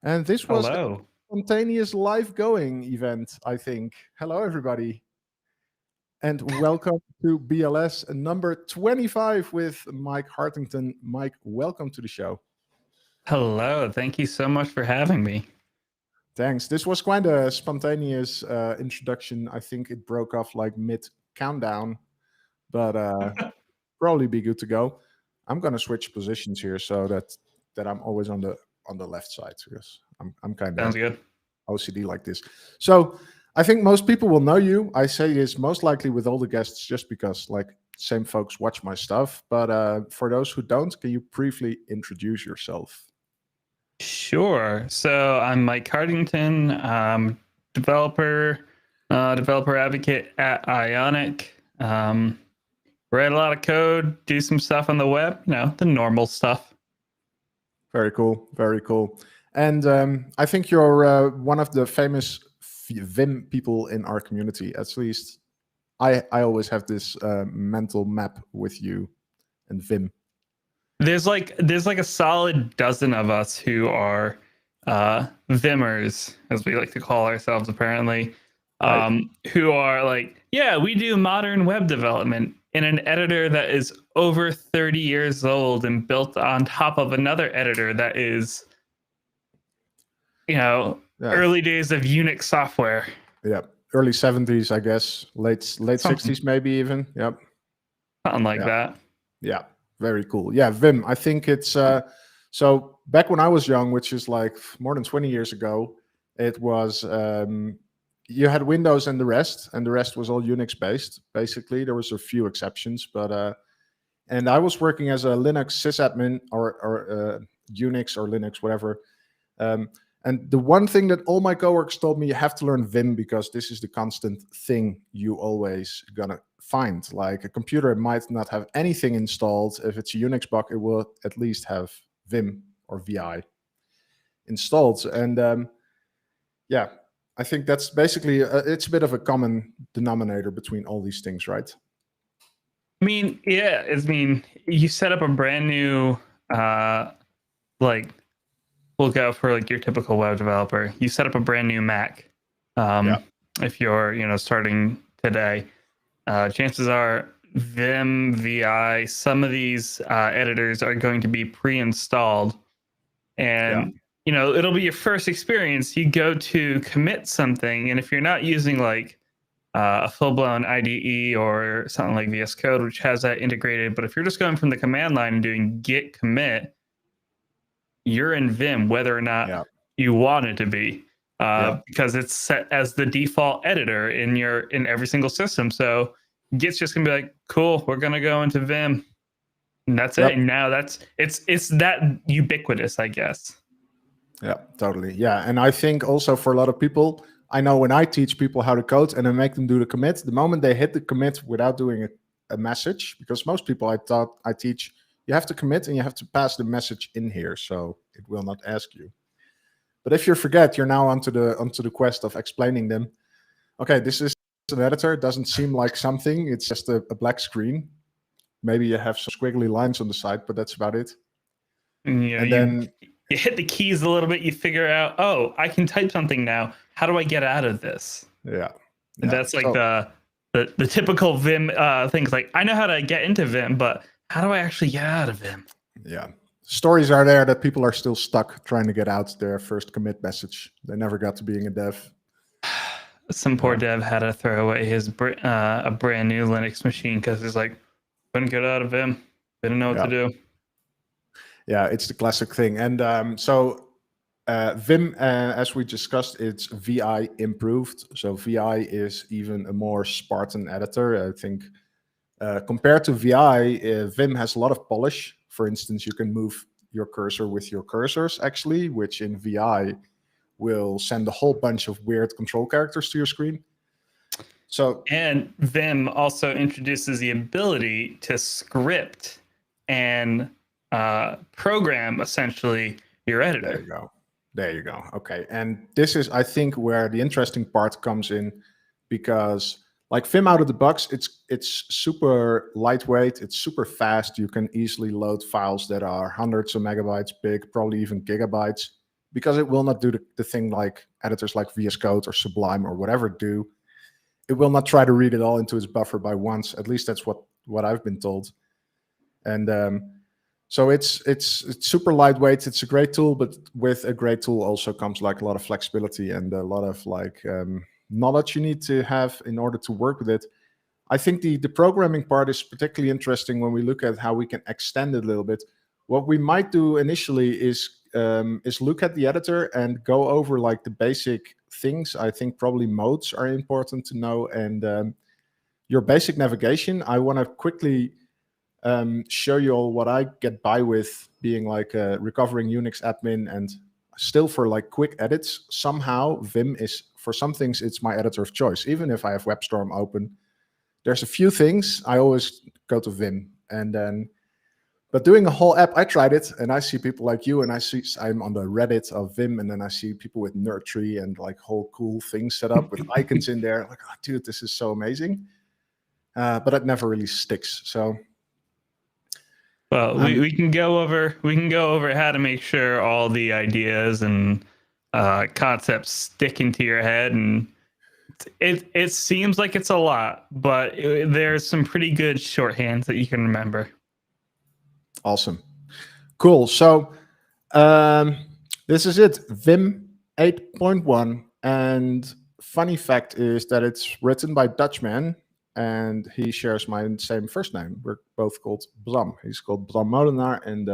And this was a Hello. spontaneous live going event, I think. Hello, everybody. And welcome to BLS number 25 with Mike Hartington. Mike, welcome to the show. Hello. Thank you so much for having me. Thanks. This was quite a spontaneous introduction. I think it broke off like mid countdown, but probably be good to go. I'm gonna switch positions here so that I'm always on the left side because I'm kind Sounds of good. OCD like this. So I think most people will know you. I say this most likely with all the guests just because like same folks watch my stuff. But for those who don't, can you briefly introduce yourself? Sure. So I'm Mike Hartington, developer, developer advocate at Ionic. Write a lot of code, do some stuff on the web, the normal stuff. Very cool. Very cool. And I think you're one of the famous VIM people in our community. At least I always have this mental map with you and VIM. There's like a solid dozen of us who are Vimmers, as we like to call ourselves, apparently. Right. Who are like, yeah, we do modern web development in an editor that is over 30 years old and built on top of another editor that is, Yeah. early days of Unix software. Yeah. Early 70s, I guess. Late 60s, maybe even. Yep. Something like that. Yeah. Very cool. Yeah. VIM. I think it's so back when I was young, which is like more than 20 years ago, it was you had Windows and the rest was all Unix based. Basically, there was a few exceptions, but and I was working as a Linux sysadmin or Unix or Linux, whatever. And the one thing that all my coworkers told me, you have to learn Vim because this is the constant thing you always gonna find. Like a computer might not have anything installed. If it's a Unix box, it will at least have Vim or VI installed. And yeah, I think that's basically it's a bit of a common denominator between all these things, right? I mean, yeah, you set up a brand new like we'll go for like your typical web developer. You set up a brand new Mac. Yeah. If you're, starting today, chances are Vim, VI, some of these editors are going to be pre-installed, and it'll be your first experience. You go to commit something, and if you're not using like a full-blown IDE or something like VS Code, which has that integrated, but if you're just going from the command line and doing git commit, you're in Vim whether or not you want it to be, because it's set as the default editor in every single system. So Git's just gonna be like, cool, we're gonna go into Vim, and that's it. And now it's that ubiquitous, I guess. Yeah, totally. Yeah, and I think also for a lot of people, I know when I teach people how to code and I make them do the commit, the moment they hit the commit without doing a message, because most people I teach, you have to commit and you have to pass the message in here, so it will not ask you. But if you forget, you're now onto the quest of explaining them. Okay, this is an editor. It doesn't seem like something. It's just a black screen. Maybe you have some squiggly lines on the side, but that's about it. And then you hit the keys a little bit. You figure out, oh, I can type something now. How do I get out of this? Yeah. And that's like the typical Vim things. Like, I know how to get into Vim, but how do I actually get out of Vim? Yeah. Stories are there that people are still stuck trying to get out their first commit message. They never got to being a dev. Some poor dev had to throw away his a brand new Linux machine because he's like, couldn't get out of Vim. Didn't know what to do. Yeah, it's the classic thing. And so Vim, as we discussed, it's VI improved. So VI is even a more Spartan editor. I think compared to VI, Vim has a lot of polish. For instance, you can move your cursor with your cursors, actually, which in VI will send a whole bunch of weird control characters to your screen. And Vim also introduces the ability to script and program essentially your editor. There you go. Okay. And this is, I think, where the interesting part comes in, because like Vim out of the box, it's super lightweight. It's super fast. You can easily load files that are hundreds of megabytes big, probably even gigabytes because it will not do the thing like editors like VS Code or Sublime or whatever do. It will not try to read it all into its buffer by once. At least that's what I've been told. And so it's super lightweight. It's a great tool, but with a great tool also comes like a lot of flexibility and a lot of like knowledge you need to have in order to work with it. I think the programming part is particularly interesting when we look at how we can extend it a little bit. What we might do initially is look at the editor and go over like the basic things. I think probably modes are important to know, and your basic navigation. I want to quickly show you all what I get by with being like a recovering Unix admin, and still for like quick edits, somehow Vim is, for some things, it's my editor of choice. Even if I have WebStorm open, there's a few things I always go to Vim. And then, but doing a whole app, I tried it, and I see people like you, and I'm on the Reddit of Vim, and then I see people with Nerd Tree and like whole cool things set up with icons in there. Like, oh, dude, this is so amazing. But it never really sticks. So, well, we can go over how to make sure all the ideas and concepts stick into your head, and it seems like it's a lot, but there's some pretty good shorthands that you can remember. Awesome. Cool. So this is it, Vim 8.1. And funny fact is that it's written by Dutchman, and he shares my same first name. We're both called Bram. He's called Bram Molenaar. And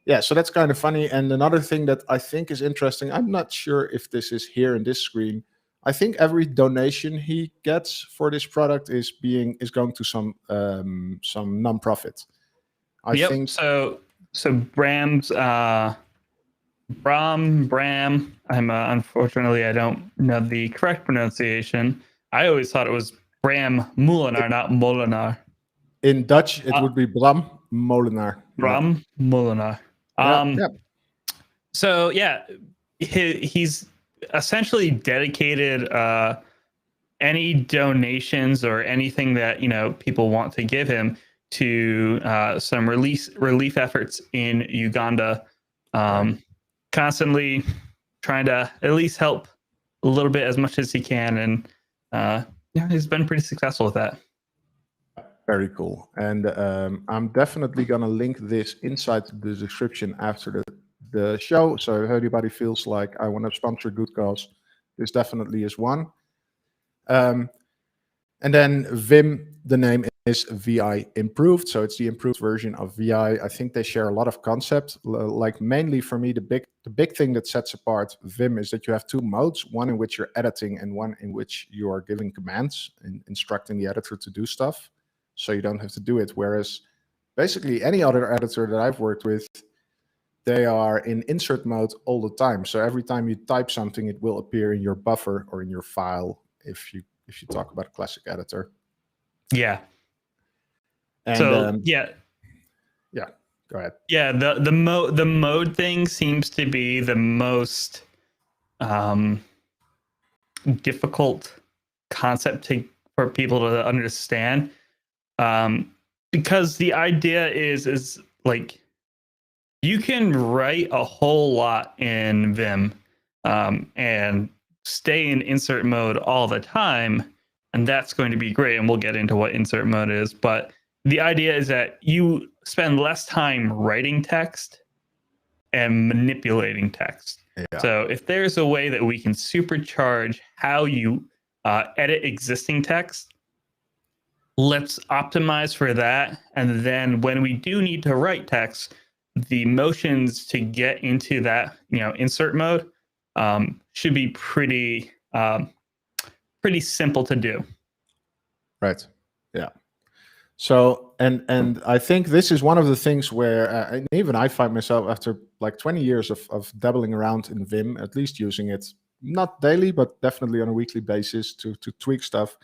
yeah, so that's kind of funny. And another thing that I think is interesting, I'm not sure if this is here in this screen. I think every donation he gets for this product is going to some nonprofit. I think so. Bram's Bram. I'm unfortunately I don't know the correct pronunciation. I always thought it was Bram Molenaar, not Molenaar. In Dutch, it would be Bram Molenaar. Bram Molenaar. So yeah, he's essentially dedicated any donations or anything that people want to give him to some relief efforts in Uganda. Constantly trying to at least help a little bit as much as he can, and yeah, he's been pretty successful with that. Very cool. And I'm definitely gonna link this inside the description after the show, so if anybody feels like I want to sponsor good cause, this definitely is one. And then Vim, the name is VI improved, so it's the improved version of VI. I think they share a lot of concepts. Like mainly for me, the big thing that sets apart Vim is that you have two modes: one in which you're editing, and one in which you are giving commands and instructing the editor to do stuff, so you don't have to do it. Whereas basically any other editor that I've worked with, they are in insert mode all the time. So every time you type something, it will appear in your buffer or in your file. If you talk about a classic editor. Yeah. And, so yeah, go ahead. Yeah, the mode thing seems to be the most difficult concept for people to understand, because the idea is like you can write a whole lot in Vim and stay in insert mode all the time, and that's going to be great, and we'll get into what insert mode is. But the idea is that you spend less time writing text and manipulating text. Yeah. So if there's a way that we can supercharge how you edit existing text, let's optimize for that. And then when we do need to write text, the motions to get into that, insert mode should be pretty simple to do. Right. Yeah. So, and I think this is one of the things where and even I find myself, after like 20 years of dabbling around in Vim, at least using it, not daily, but definitely on a weekly basis to tweak stuff.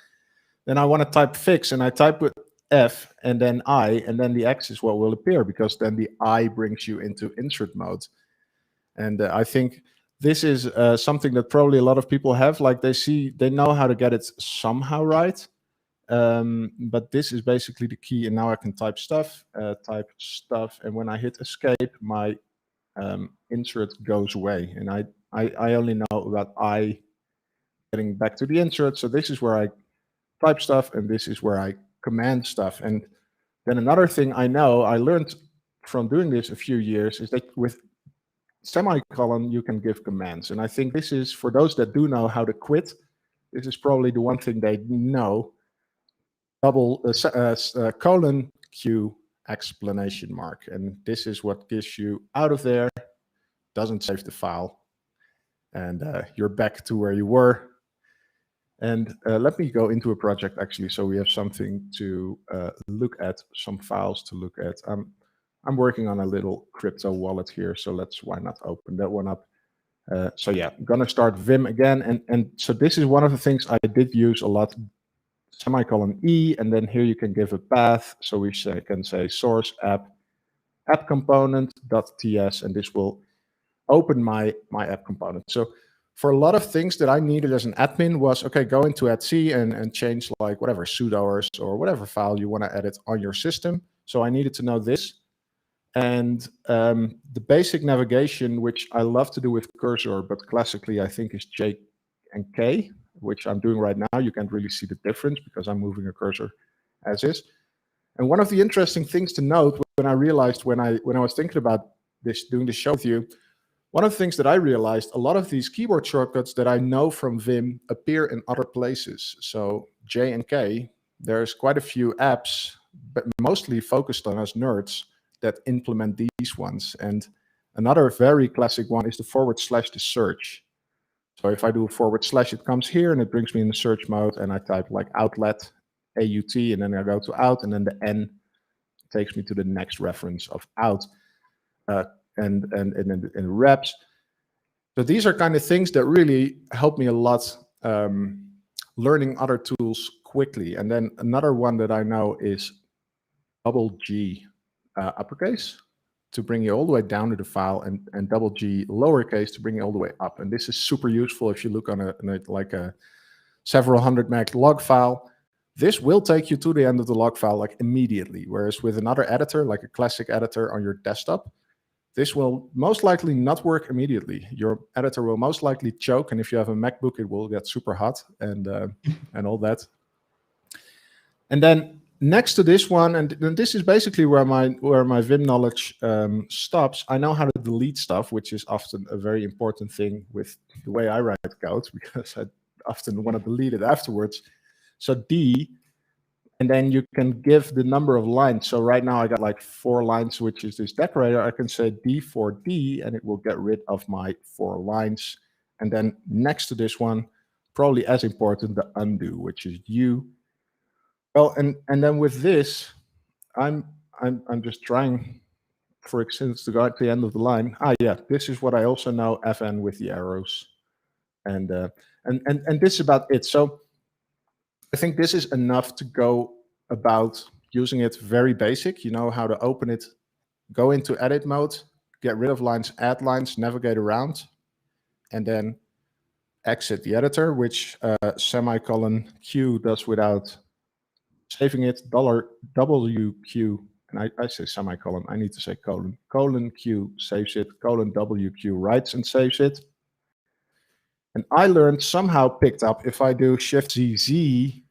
Then I want to type fix, and I type with F and then I, and then the X is what will appear, because then the I brings you into insert mode. And I think this is something that probably a lot of people have. Like they know how to get it somehow right. But this is basically the key, and now I can type stuff, and when I hit escape, my insert goes away. And I only know about I getting back to the insert. So this is where I type stuff, and this is where I command stuff. And then another thing I know, I learned from doing this a few years, is that with semicolon, you can give commands. And I think this is, for those that do know how to quit, this is probably the one thing they know. Double colon Q exclamation mark. And this is what gets you out of there, doesn't save the file, and you're back to where you were. And let me go into a project actually, so we have something to look at, some files to look at. I'm working on a little crypto wallet here, so why not open that one up? So yeah, I'm gonna start Vim again, and so this is one of the things I did use a lot. Semicolon E, and then here you can give a path. So we can say source app component.ts, and this will open my app component. So for a lot of things that I needed as an admin was, okay, go into @c and change like whatever sudo or whatever file you want to edit on your system. So I needed to know this. And the basic navigation, which I love to do with cursor, but classically I think is J and K, which I'm doing right now. You can't really see the difference because I'm moving a cursor as is. And one of the interesting things to note when I realized when I was thinking about this, doing this show with you, one of the things that I realized, a lot of these keyboard shortcuts that I know from Vim appear in other places. So J and K, there's quite a few apps, but mostly focused on us nerds, that implement these ones. And another very classic one is the / to search. So if I do /, it comes here and it brings me in the search mode, and I type like outlet, AUT, and then I go to out, and then the N takes me to the next reference of out, and reps. So these are kind of things that really help me a lot learning other tools quickly. And then another one that I know is G uppercase to bring you all the way down to the file, and G lowercase to bring you all the way up. And this is super useful if you look on a several hundred meg log file. This will take you to the end of the log file like immediately. Whereas with another editor, like a classic editor on your desktop, this will most likely not work immediately. Your editor will most likely choke, and if you have a MacBook, it will get super hot and all that. And then next to this one, and this is basically where my Vim knowledge stops. I know how to delete stuff, which is often a very important thing with the way I write code, because I often want to delete it afterwards. So D, and then you can give the number of lines. So right now I got like 4 lines, which is this decorator. I can say D4D, and it will get rid of my 4 lines. And then next to this one, probably as important, the undo, which is U. Well, and then with this, I'm just trying, for instance, to go at the end of the line. Yeah, this is what I also know, FN with the arrows, and this is about it. So I think this is enough to go about using it very basic. You know how to open it, go into edit mode, get rid of lines, add lines, navigate around, and then exit the editor, which semicolon Q does without saving it, $WQ, and I say semicolon, I need to say colon Q saves it, $WQ writes and saves it. And I learned, somehow picked up, if I do Shift-Z,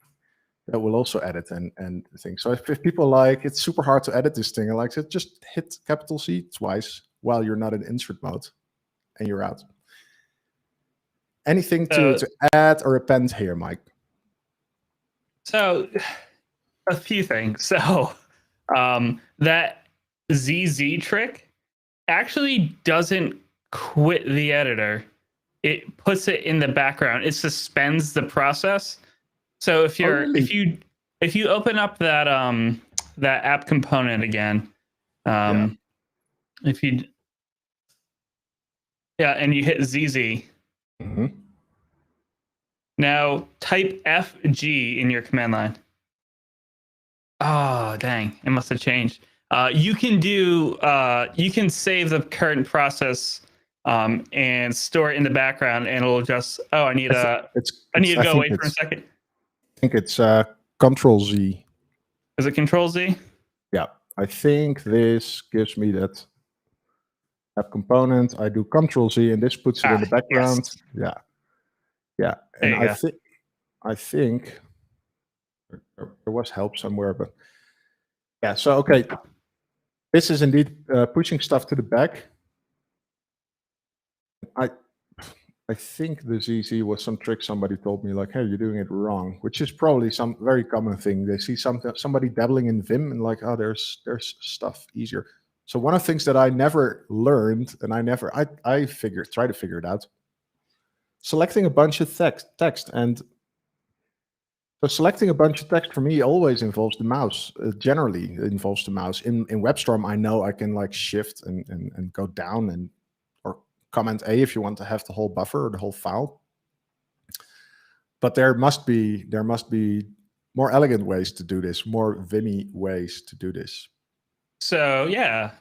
that will also edit and things. So if people like, it's super hard to edit this thing, I like to just hit capital C twice while you're not in insert mode, and you're out. Anything to add or append here, Mike? So a few things. So that ZZ trick actually doesn't quit the editor. It puts it in the background. It suspends the process. So if you're if you open up that that app component again, if you and you hit ZZ. Mm-hmm. Now type FG in your command line. Oh, dang. It must have changed. You can do, you can save the current process and store it in the background, and it'll just, I need to go away for a second. I think it's Control Z. Is it Control Z? Yeah, I think this gives me that. app component. I do Control-Z, and this puts it in the background. Yes. Yeah. And There you go. I think there was help somewhere, but yeah. So okay, this is indeed pushing stuff to the back. I think the ZZ was some trick somebody told me, like, hey, you're doing it wrong, which is probably some very common thing. They see somebody dabbling in Vim and like, oh, there's stuff easier. So one of the things that I never learned, and I try to figure it out, selecting a bunch of text. And so selecting a bunch of text for me always involves the mouse. Generally involves the mouse. In WebStorm, I know I can like shift and go down and or Command A if you want to have the whole buffer or the whole file. But there must be more elegant ways to do this, more Vimy ways to do this. So yeah,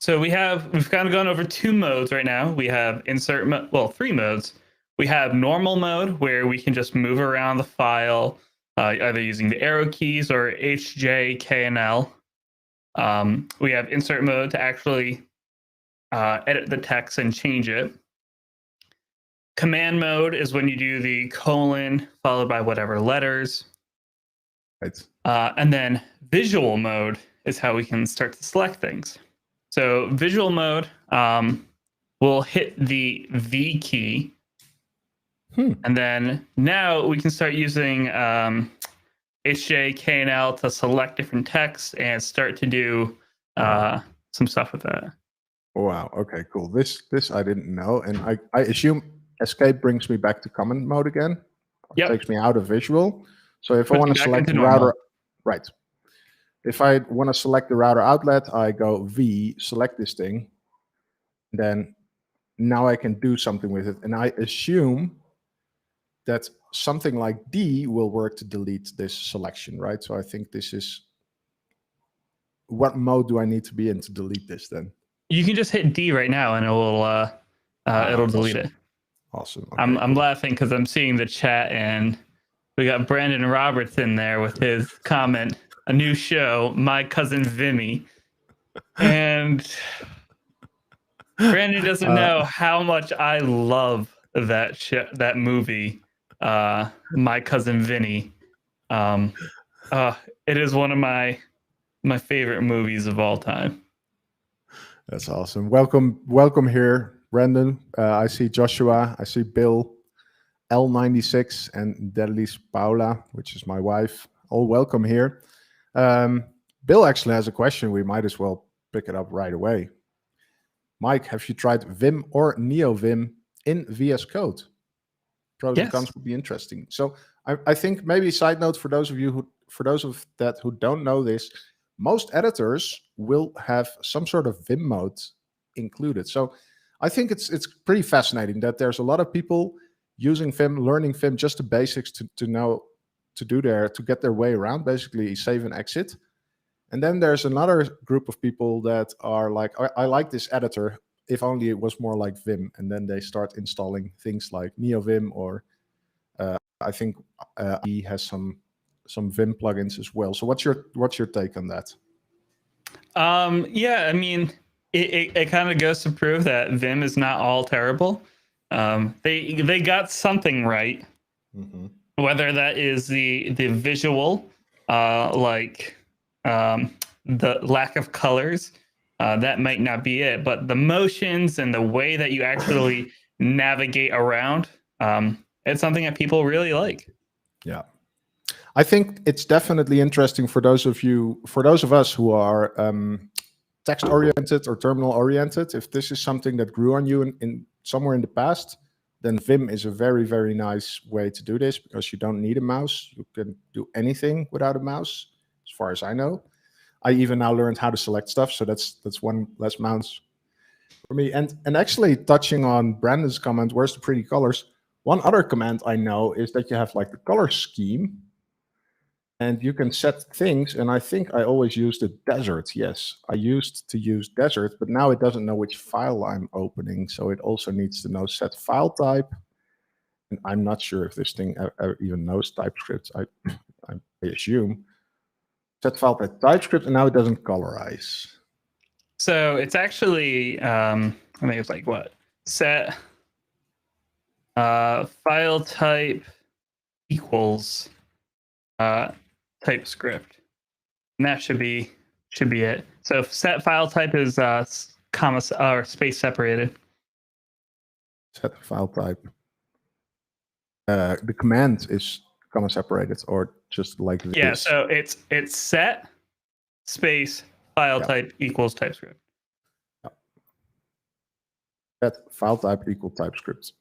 so we've kind of gone over 2 modes right now. We have insert mode, well, 3 modes. We have normal mode where we can just move around the file, either using the arrow keys or H, J, K, and L. We have insert mode to actually edit the text and change it. Command mode is when you do the colon followed by whatever letters. Right. And then visual mode is how we can start to select things. So visual mode, we'll hit the V key. And then now we can start using H, J, K, and L to select different text and start to do some stuff with that. Wow. Okay, cool. This I didn't know. And I assume escape brings me back to command mode again. Yep. Takes me out of visual. So if I want to select the router, right. If I want to select the router outlet, I go V, select this thing. Then now I can do something with it. And I assume that something like D will work to delete this selection, right? So I think this is, what mode do I need to be in to delete this then? You can just hit D right now and it'll delete it. Awesome. Okay, I'm laughing because I'm seeing the chat and we got Brandon Roberts in there with his comment, a new show, My Cousin Vimy. And Brandon doesn't know how much I love that movie, My Cousin Vinny. It is one of my favorite movies of all time. That's awesome. Welcome here, Brandon. I see Joshua. I see Bill, L96, and Delis Paula, which is my wife. All welcome here. Bill actually has a question. We might as well pick it up right away. Mike, have you tried Vim or NeoVim in VS Code? Pros and cons would be interesting. So I think maybe a side note for those of that who don't know this, most editors will have some sort of Vim mode included. So I think it's pretty fascinating that there's a lot of people using Vim, learning Vim, just the basics to know to get their way around, basically save and exit. And then there's another group of people that are like, I like this editor, if only it was more like Vim. And then they start installing things like NeoVim, or I think he has some Vim plugins as well. So what's your take on that? Yeah, I mean, it kind of goes to prove that Vim is not all terrible. They got something right, whether that is the visual, like the lack of colors, that might not be it, but the motions and the way that you actually navigate around, it's something that people really like. Yeah. I think it's definitely interesting for those of us who are text oriented or terminal oriented. If this is something that grew on you in somewhere in the past, then Vim is a very, very nice way to do this, because you don't need a mouse. You can do anything without a mouse, as far as I know. I even now learned how to select stuff, so that's one less mouse for me. And actually, touching on Brandon's comment, where's the pretty colors? One other command I know is that you have like the color scheme, and you can set things. And I think I always used the desert. Yes, I used to use desert, but now it doesn't know which file I'm opening, so it also needs to know set file type. And I'm not sure if this thing even knows TypeScript. I assume. Set file type TypeScript, and now it doesn't colorize. So it's actually, I think it's like what? Set file type equals TypeScript. And that should be it. So if set file type is comma or space separated. Set file type. The command is comma separated, or just like this. Yeah, so it's set space file type equals TypeScript. Set file type equal TypeScript.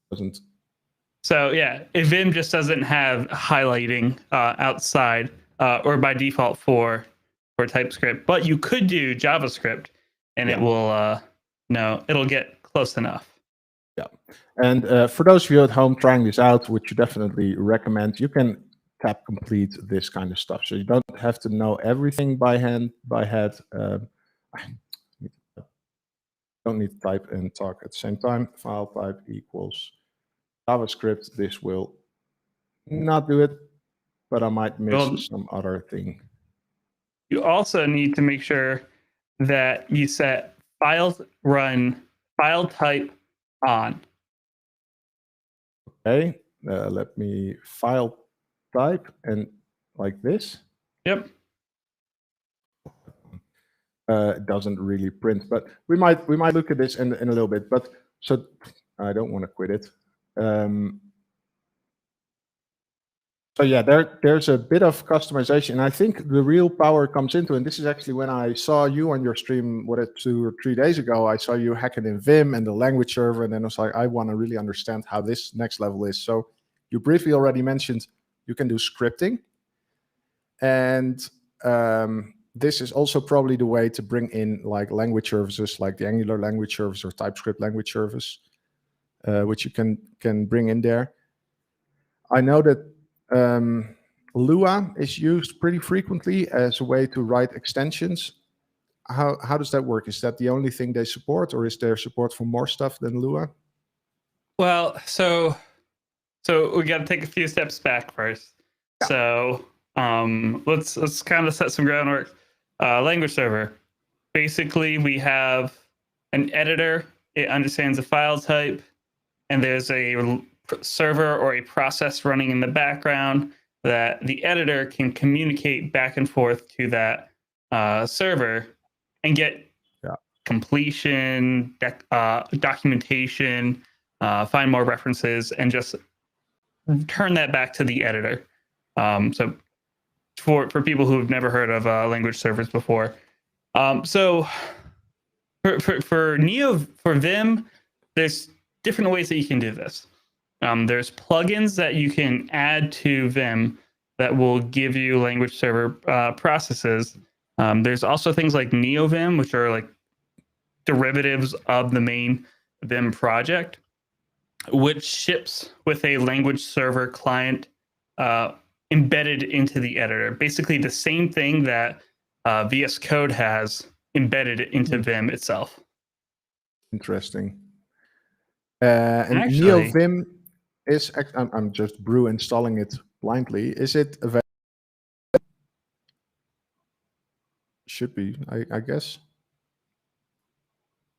Doesn't. So yeah, if Vim just doesn't have highlighting outside or by default for TypeScript, but you could do JavaScript, and it will it'll get close enough. Yeah, and for those of you at home trying this out, which you definitely recommend, you can tap complete this kind of stuff. So you don't have to know everything by head. Don't need to type and talk at the same time. File type equals JavaScript. This will not do it, but I might miss some other thing. You also need to make sure that you set file type on. Okay, let me file type and like this. Yep. It doesn't really print, but we might look at this in a little bit. But so I don't want to quit it. So yeah, there's a bit of customization. I think the real power comes into, and this is actually when I saw you on your stream, 2 or 3 days ago, I saw you hacking in Vim and the language server, and then I was like, I want to really understand how this next level is. So you briefly already mentioned you can do scripting, and this is also probably the way to bring in like language services, like the Angular language service or TypeScript language service, which you can bring in there. I know that Lua is used pretty frequently as a way to write extensions. How does that work? Is that the only thing they support, or is there support for more stuff than Lua? Well, so we got to take a few steps back first. Yeah. So let's kind of set some groundwork. Language server. Basically, we have an editor. It understands a file type, and there's a server or a process running in the background that the editor can communicate back and forth to that server and get completion, documentation, find more references, and just turn that back to the editor. So for people who have never heard of language servers before. So for Vim, there's different ways that you can do this. There's plugins that you can add to Vim that will give you language server processes. There's also things like NeoVim, which are like derivatives of the main Vim project, which ships with a language server client embedded into the editor. Basically the same thing that VS Code has embedded into Vim itself. Interesting. And actually, NeoVim is, I'm just brew installing it blindly. Is it available? Should be, I guess.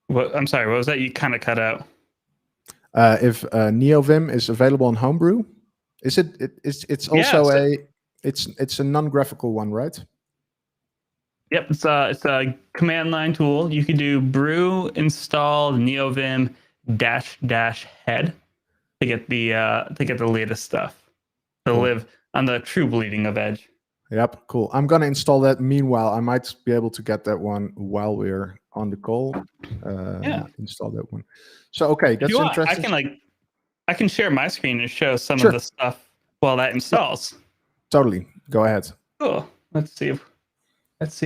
What? I'm sorry, what was that? You kind of cut out. If NeoVim is available on Homebrew, is it? It's also it's a non-graphical one, right? Yep, it's a command line tool. You can do brew install NeoVim --head to get the latest stuff to live on the true bleeding of edge. Yep, cool. I'm gonna install that. Meanwhile, I might be able to get that one while we're on the call. Install that one. So okay, that's interesting. I can share my screen and show some of the stuff while that installs. Totally. Go ahead. Cool. Let's see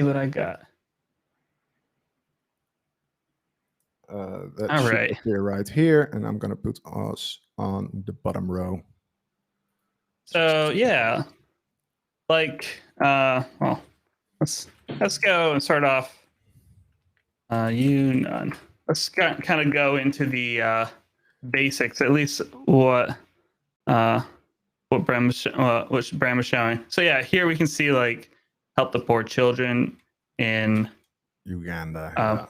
what I got. That should appear right here, and I'm gonna put us on the bottom row. So yeah, like well, let's go and start off. Let's kind of go into the basics, at least what Bram was showing. So yeah, here we can see like help the poor children. in Uganda.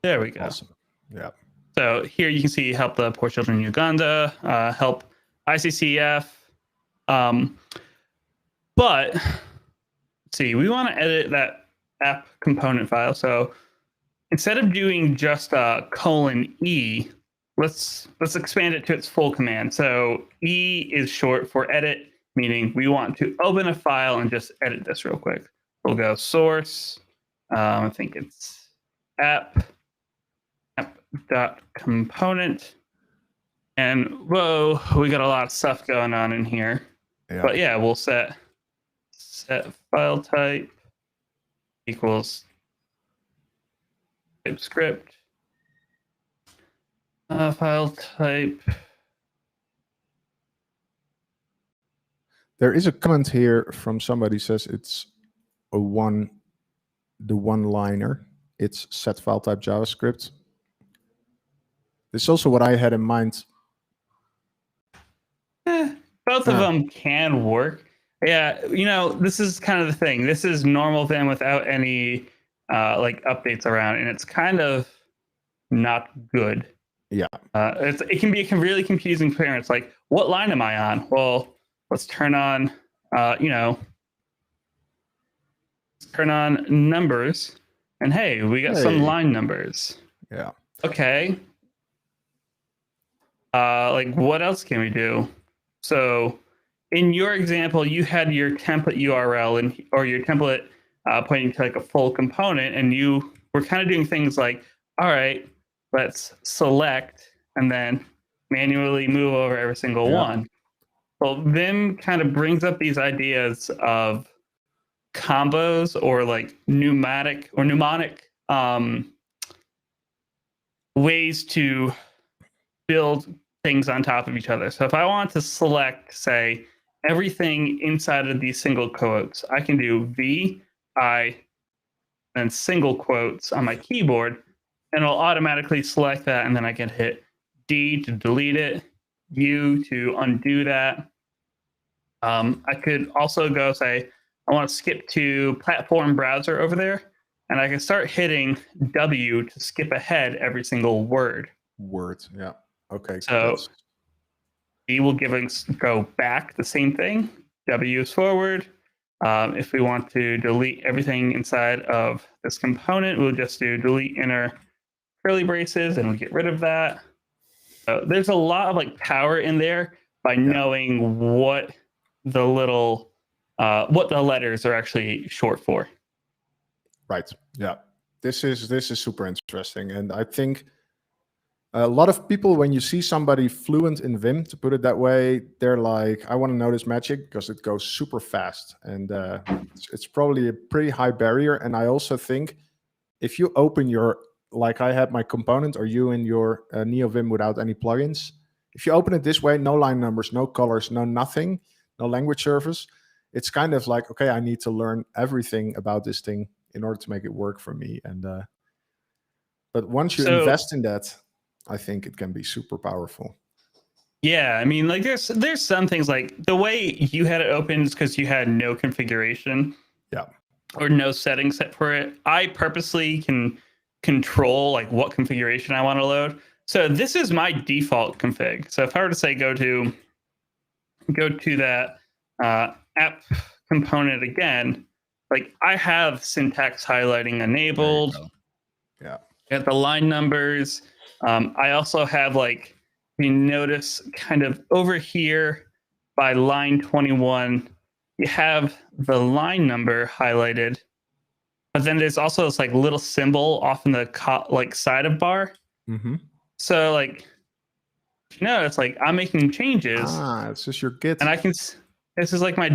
There we go. Awesome. Yeah. So here you can see help the poor children in Uganda, help ICCF. But let's see, we want to edit that app component file. So instead of doing just :E, let's expand it to its full command. So E is short for edit, meaning we want to open a file and just edit this real quick. We'll go source. I think it's app.component. And whoa, we got a lot of stuff going on in here. Yeah. But yeah, we'll set file type equals script. File type. There is a comment here from somebody says it's the one-liner. It's set file type JavaScript. This is also what I had in mind. Both of them can work. Yeah, this is kind of the thing. This is normal Vim without any like updates around, and it's kind of not good. Yeah. It can be a really confusing experience. Like, what line am I on? Well, let's turn on, turn on numbers, and hey, we got some line numbers. Yeah. Okay. Like, what else can we do? So in your example, you had your template URL or your template pointing to like a full component, and you were kind of doing things like, all right, let's select and then manually move over every single one. Well, Vim kind of brings up these ideas of combos or like mnemonic ways to build things on top of each other. So if I want to select, say, everything inside of these single quotes, I can do V, I, and single quotes on my keyboard, and it'll automatically select that, and then I can hit D to delete it, U to undo that. I could also go say, I want to skip to platform browser over there, and I can start hitting W to skip ahead every single word. Yeah. Okay. So D will go back, the same thing. W is forward. If we want to delete everything inside of this component, we'll just do delete inner curly braces, and we'll get rid of that. So there's a lot of like power in there by knowing what the letters are actually short for. Right. Yeah. This is super interesting, and I think a lot of people, when you see somebody fluent in Vim, to put it that way, they're like, I want to know this magic because it goes super fast, and it's probably a pretty high barrier. And I also think if you open like I had my component, or you in your NeoVim without any plugins, if you open it this way, no line numbers, no colors, no nothing, no language service, it's kind of like, okay, I need to learn everything about this thing in order to make it work for me. And but once you invest in that, I think it can be super powerful. Yeah, I mean, like there's some things like the way you had it open is because you had no configuration. Yeah. Or no settings set for it. I purposely can control like what configuration I want to load. So this is my default config. So if I were to say go to that app component again, like I have syntax highlighting enabled. Yeah. At the line numbers. I also have, like, you notice kind of over here by line 21, you have the line number highlighted, but then there's also this like little symbol off in the side of bar. Mm-hmm. So like, it's like I'm making changes. It's just your Git, and this is like my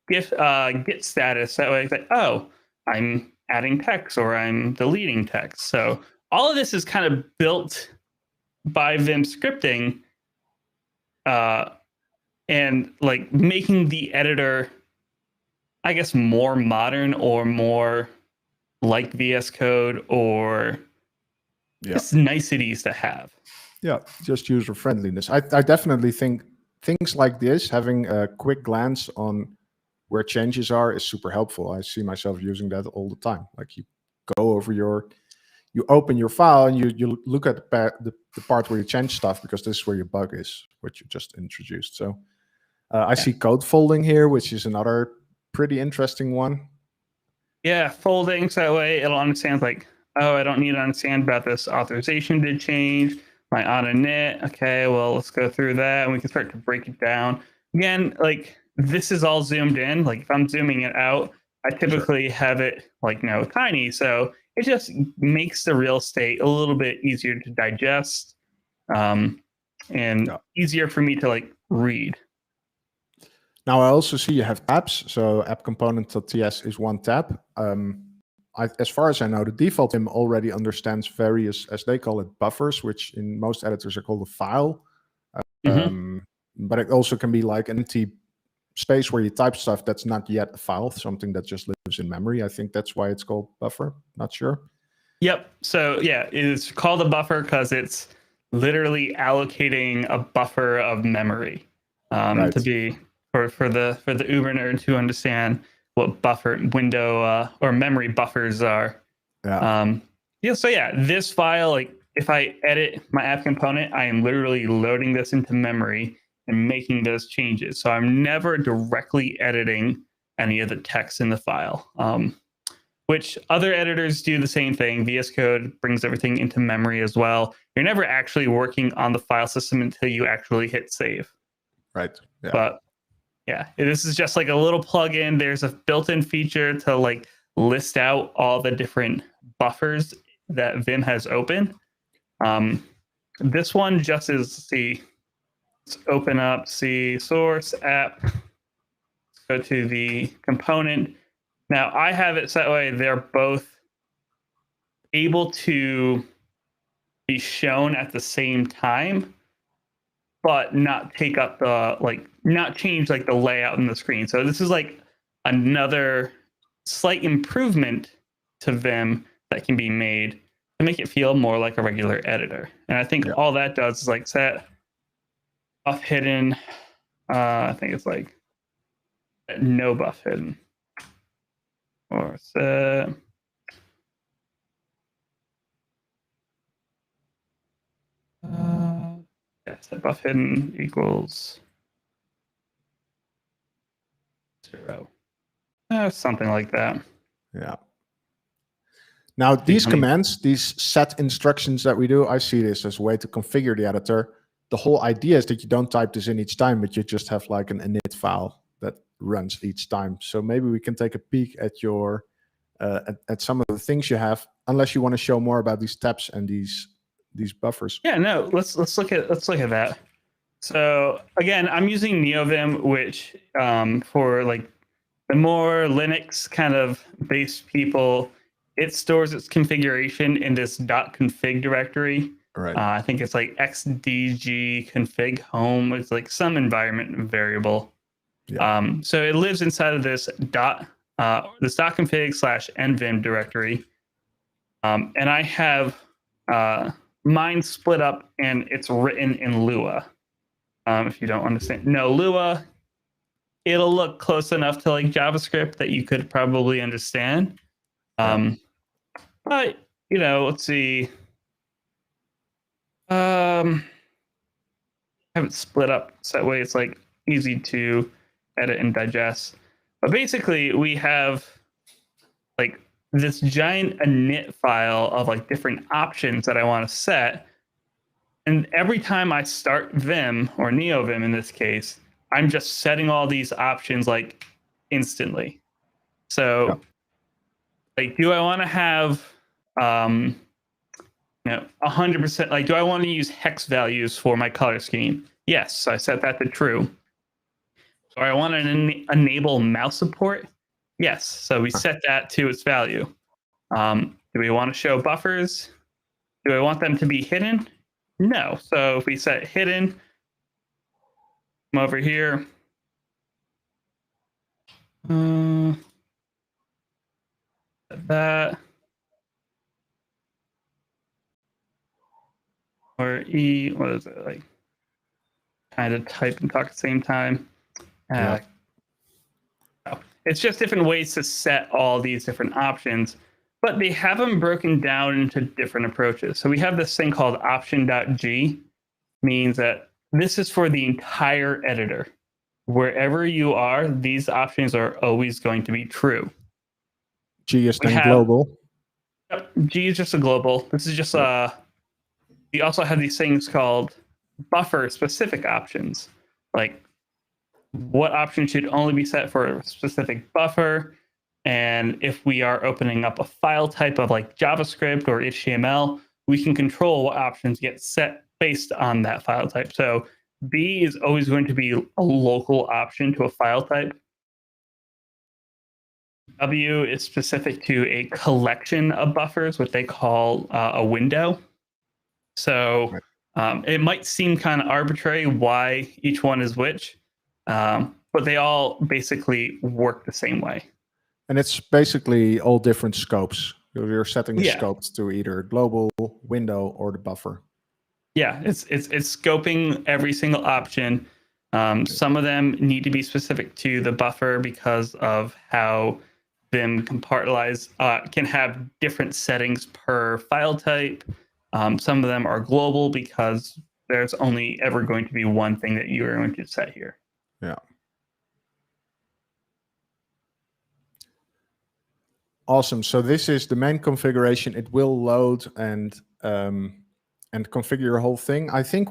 Git status. That way, it's like, oh, I'm adding text or I'm deleting text. So all of this is kind of built by Vim scripting, and like making the editor, I guess, more modern or more like VS Code, or just niceties to have. Yeah, just user friendliness. I definitely think things like this, having a quick glance on where changes are is super helpful. I see myself using that all the time. Like you go over you open your file and you look at the part where you change stuff, because this is where your bug is, what you just introduced. So I see code folding here, which is another pretty interesting one. Yeah, folding, so that way it'll understand like, oh, I don't need to understand about this authorization did change, my on init. Okay, well, let's go through that and we can start to break it down. Again, like this is all zoomed in. Like if I'm zooming it out, I typically have it like tiny. So it just makes the real estate a little bit easier to digest, and easier for me to like read. Now I also see you have tabs. So app component.ts is one tab. As far as I know, the default VIM already understands various, as they call it, buffers, which in most editors are called a file. But it also can be like an empty space where you type stuff that's not yet a file, something that just lives in memory. I think that's why it's called buffer. Not sure. Yep. So yeah, it's called a buffer because it's literally allocating a buffer of memory to be for the Uber nerd to understand what buffer window or memory buffers are. So yeah, this file, like if I edit my app component, I am literally loading this into memory and making those changes. So I'm never directly editing any of the text in the file. Which other editors do the same thing. VS Code brings everything into memory as well. You're never actually working on the file system until you actually hit save. Right. Yeah. But yeah, this is just like a little plugin. There's a built-in feature to like list out all the different buffers that Vim has open. This one just is, let's open up, source app, go to the component. Now I have it set way they're both able to be shown at the same time, but not take up not change like the layout in the screen. So this is like another slight improvement to Vim that can be made to make it feel more like a regular editor. And I think all that does is like set buff hidden. I think it's like no buff hidden. Or set set buff hidden equals 0. Something like that. Yeah. Now these commands, these set instructions that we do, I see this as a way to configure the editor. The whole idea is that you don't type this in each time, but you just have like an init file that runs each time. So maybe we can take a peek at your at some of the things you have, unless you want to show more about these tabs and these buffers. Yeah, no, let's look at that. So again, I'm using NeoVim, which for like the more Linux kind of based people, it stores its configuration in this .config directory. Right. I think it's like xdg config home. It's like some environment variable. Yeah. So it lives inside of this .config/nvim directory. And I have mine split up and it's written in Lua. If you don't understand, no, Lua, it'll look close enough to like JavaScript that you could probably understand. But let's see. I have it split up so that way it's like easy to edit and digest. But basically, we have like this giant init file of like different options that I want to set. And every time I start Vim or NeoVim in this case, I'm just setting all these options like instantly. So like, do I want to have 100%, like, do I want to use hex values for my color scheme? Yes, so I set that to true. So I want to enable mouse support? Yes, so we set that to its value. Do we want to show buffers? Do I want them to be hidden? No, so if we set hidden, come over here. Set that. Or E, what is it, like kind of type and talk at the same time. It's just different ways to set all these different options, but they have them broken down into different approaches. So we have this thing called option.g, means that this is for the entire editor. Wherever you are, these options are always going to be true. G is then global. G is just a global. This is just we also have these things called buffer specific options, like what option should only be set for a specific buffer. And if we are opening up a file type of like JavaScript or HTML, we can control what options get set based on that file type. So B is always going to be a local option to a file type. W is specific to a collection of buffers, what they call a window. So it might seem kind of arbitrary why each one is which, but they all basically work the same way. And it's basically all different scopes. You're setting the scopes to either global, window, or the buffer. Yeah, it's scoping every single option. Some of them need to be specific to the buffer because of how Vim compartmentalize can have different settings per file type. Some of them are global because there's only ever going to be one thing that you are going to set here. Yeah. Awesome. So this is the main configuration. It will load and configure your whole thing. I think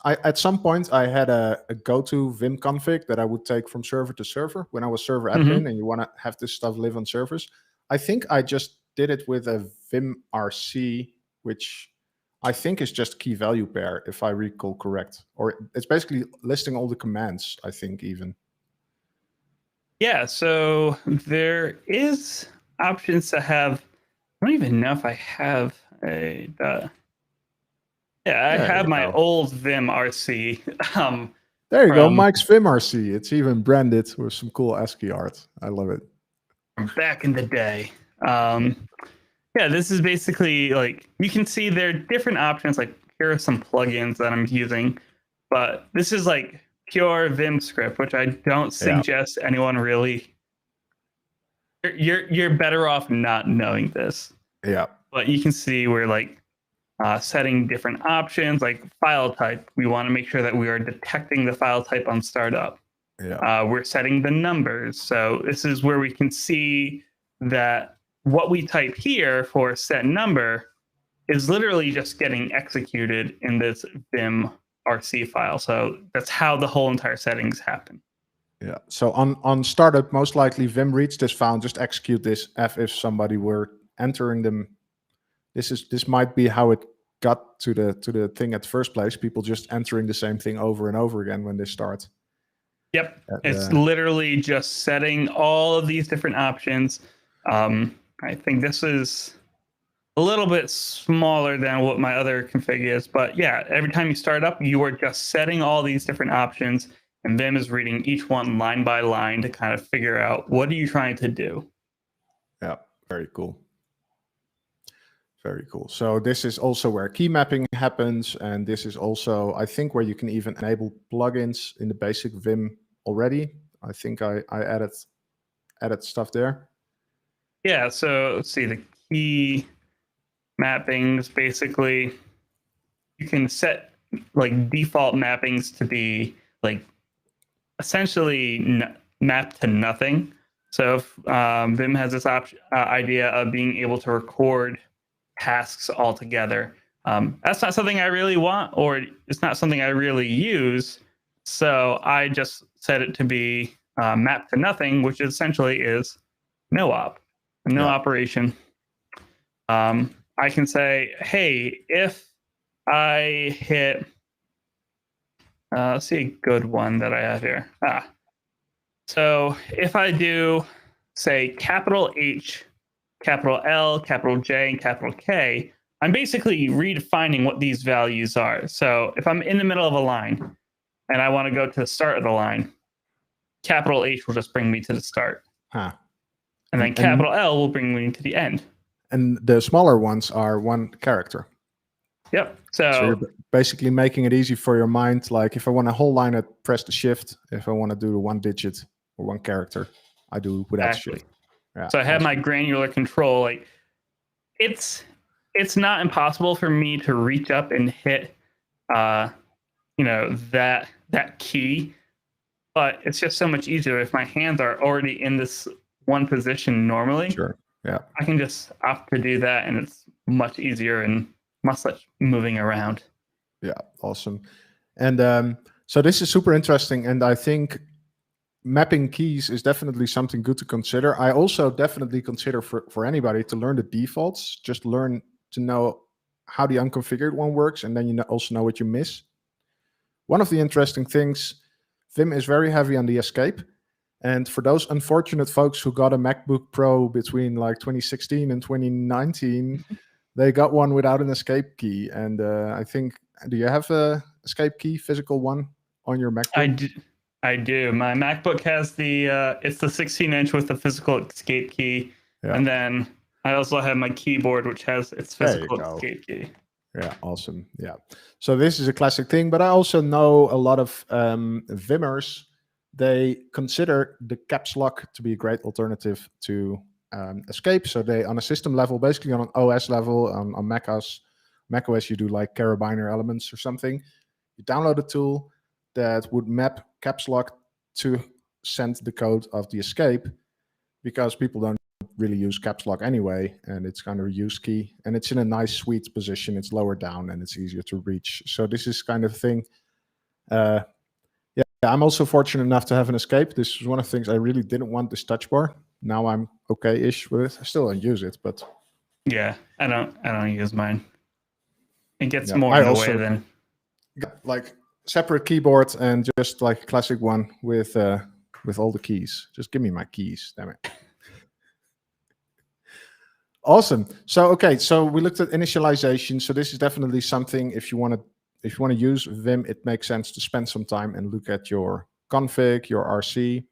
at some point I had a go-to Vim config that I would take from server to server when I was server admin, and you want to have this stuff live on servers. I think I just did it with a Vim RC, which I think is just key value pair, if I recall correct. Or it's basically listing all the commands, I think, even. Yeah, so there is options to have. I don't even know if I have a. I have my old Vim RC. There you go, Mike's Vim RC. It's even branded with some cool ASCII art. I love it. From back in the day. Yeah, this is basically like, you can see there are different options. Like here are some plugins that I'm using, but this is like pure Vim script, which I don't suggest anyone really. You're better off not knowing this. Yeah. But you can see we're like setting different options, like file type. We want to make sure that we are detecting the file type on startup. Yeah. We're setting the numbers. So this is where we can see that what we type here for set number is literally just getting executed in this Vim RC file. So that's how the whole entire settings happen. Yeah. So on startup, most likely Vim reads this file and just execute this if somebody were entering them. This might be how it got to the thing at first place. People just entering the same thing over and over again when they start. Yep. It's literally just setting all of these different options. I think this is a little bit smaller than what my other config is, but yeah, every time you start up, you are just setting all these different options, and Vim is reading each one line by line to kind of figure out what are you trying to do. Yeah, very cool. Very cool. So this is also where key mapping happens, and this is also, I think, where you can even enable plugins in the basic Vim already. I think I added stuff there. Yeah, so let's see, the key mappings, basically, you can set like default mappings to be like essentially mapped to nothing. So if Vim has this idea of being able to record tasks all together, that's not something I really want, or it's not something I really use. So I just set it to be mapped to nothing, which essentially is no op. No operation. I can say, hey, if I hit, let's see a good one that I have here. So if I do, say, capital H, capital L, capital J, and capital K, I'm basically redefining what these values are. So if I'm in the middle of a line and I want to go to the start of the line, capital H will just bring me to the start. And then capital L will bring me to the end. And the smaller ones are one character. Yep. So you're basically making it easy for your mind. Like if I want a whole line, I press the shift. If I want to do the one digit or one character. I do without Exactly. shift. Yeah, So I have awesome. my granular control. Like it's not impossible for me to reach up and hit that key, but it's just so much easier if my hands are already in this one position normally. Sure. Yeah. I can just opt to do that, and it's much easier and much less moving around. Yeah, awesome. And so this is super interesting, and I think mapping keys is definitely something good to consider. I also definitely consider for anybody to learn the defaults, just learn to know how the unconfigured one works, and then you also know what you miss. One of the interesting things, Vim is very heavy on the escape. And for those unfortunate folks who got a MacBook Pro between like 2016 and 2019, they got one without an escape key. And I think, do you have a escape key, physical one on your MacBook? I do. My MacBook has it's the 16-inch with the physical escape key, Yeah. and then I also have my keyboard, which has its physical escape key. Yeah, awesome. Yeah. So this is a classic thing, but I also know a lot of Vimmers. They consider the caps lock to be a great alternative to escape. So they, on a system level, basically on an OS level, on macOS, you do like carabiner elements or something. You download a tool that would map caps lock to send the code of the escape, because people don't really use caps lock anyway, and it's kind of a use key, and it's in a nice sweet position. It's lower down and it's easier to reach. So this is kind of thing. Yeah, I'm also fortunate enough to have an escape. This is one of the things I really didn't want, this touch bar. Now I'm okay-ish with it. I still don't use it, but yeah, I don't use mine. It gets yeah, more I in the also way than got like separate keyboard and just like classic one with all the keys. Just give me my keys, damn it. Awesome. So okay, so we looked at initialization. So this is definitely something, if you want to use Vim, it makes sense to spend some time and look at your config, your RC.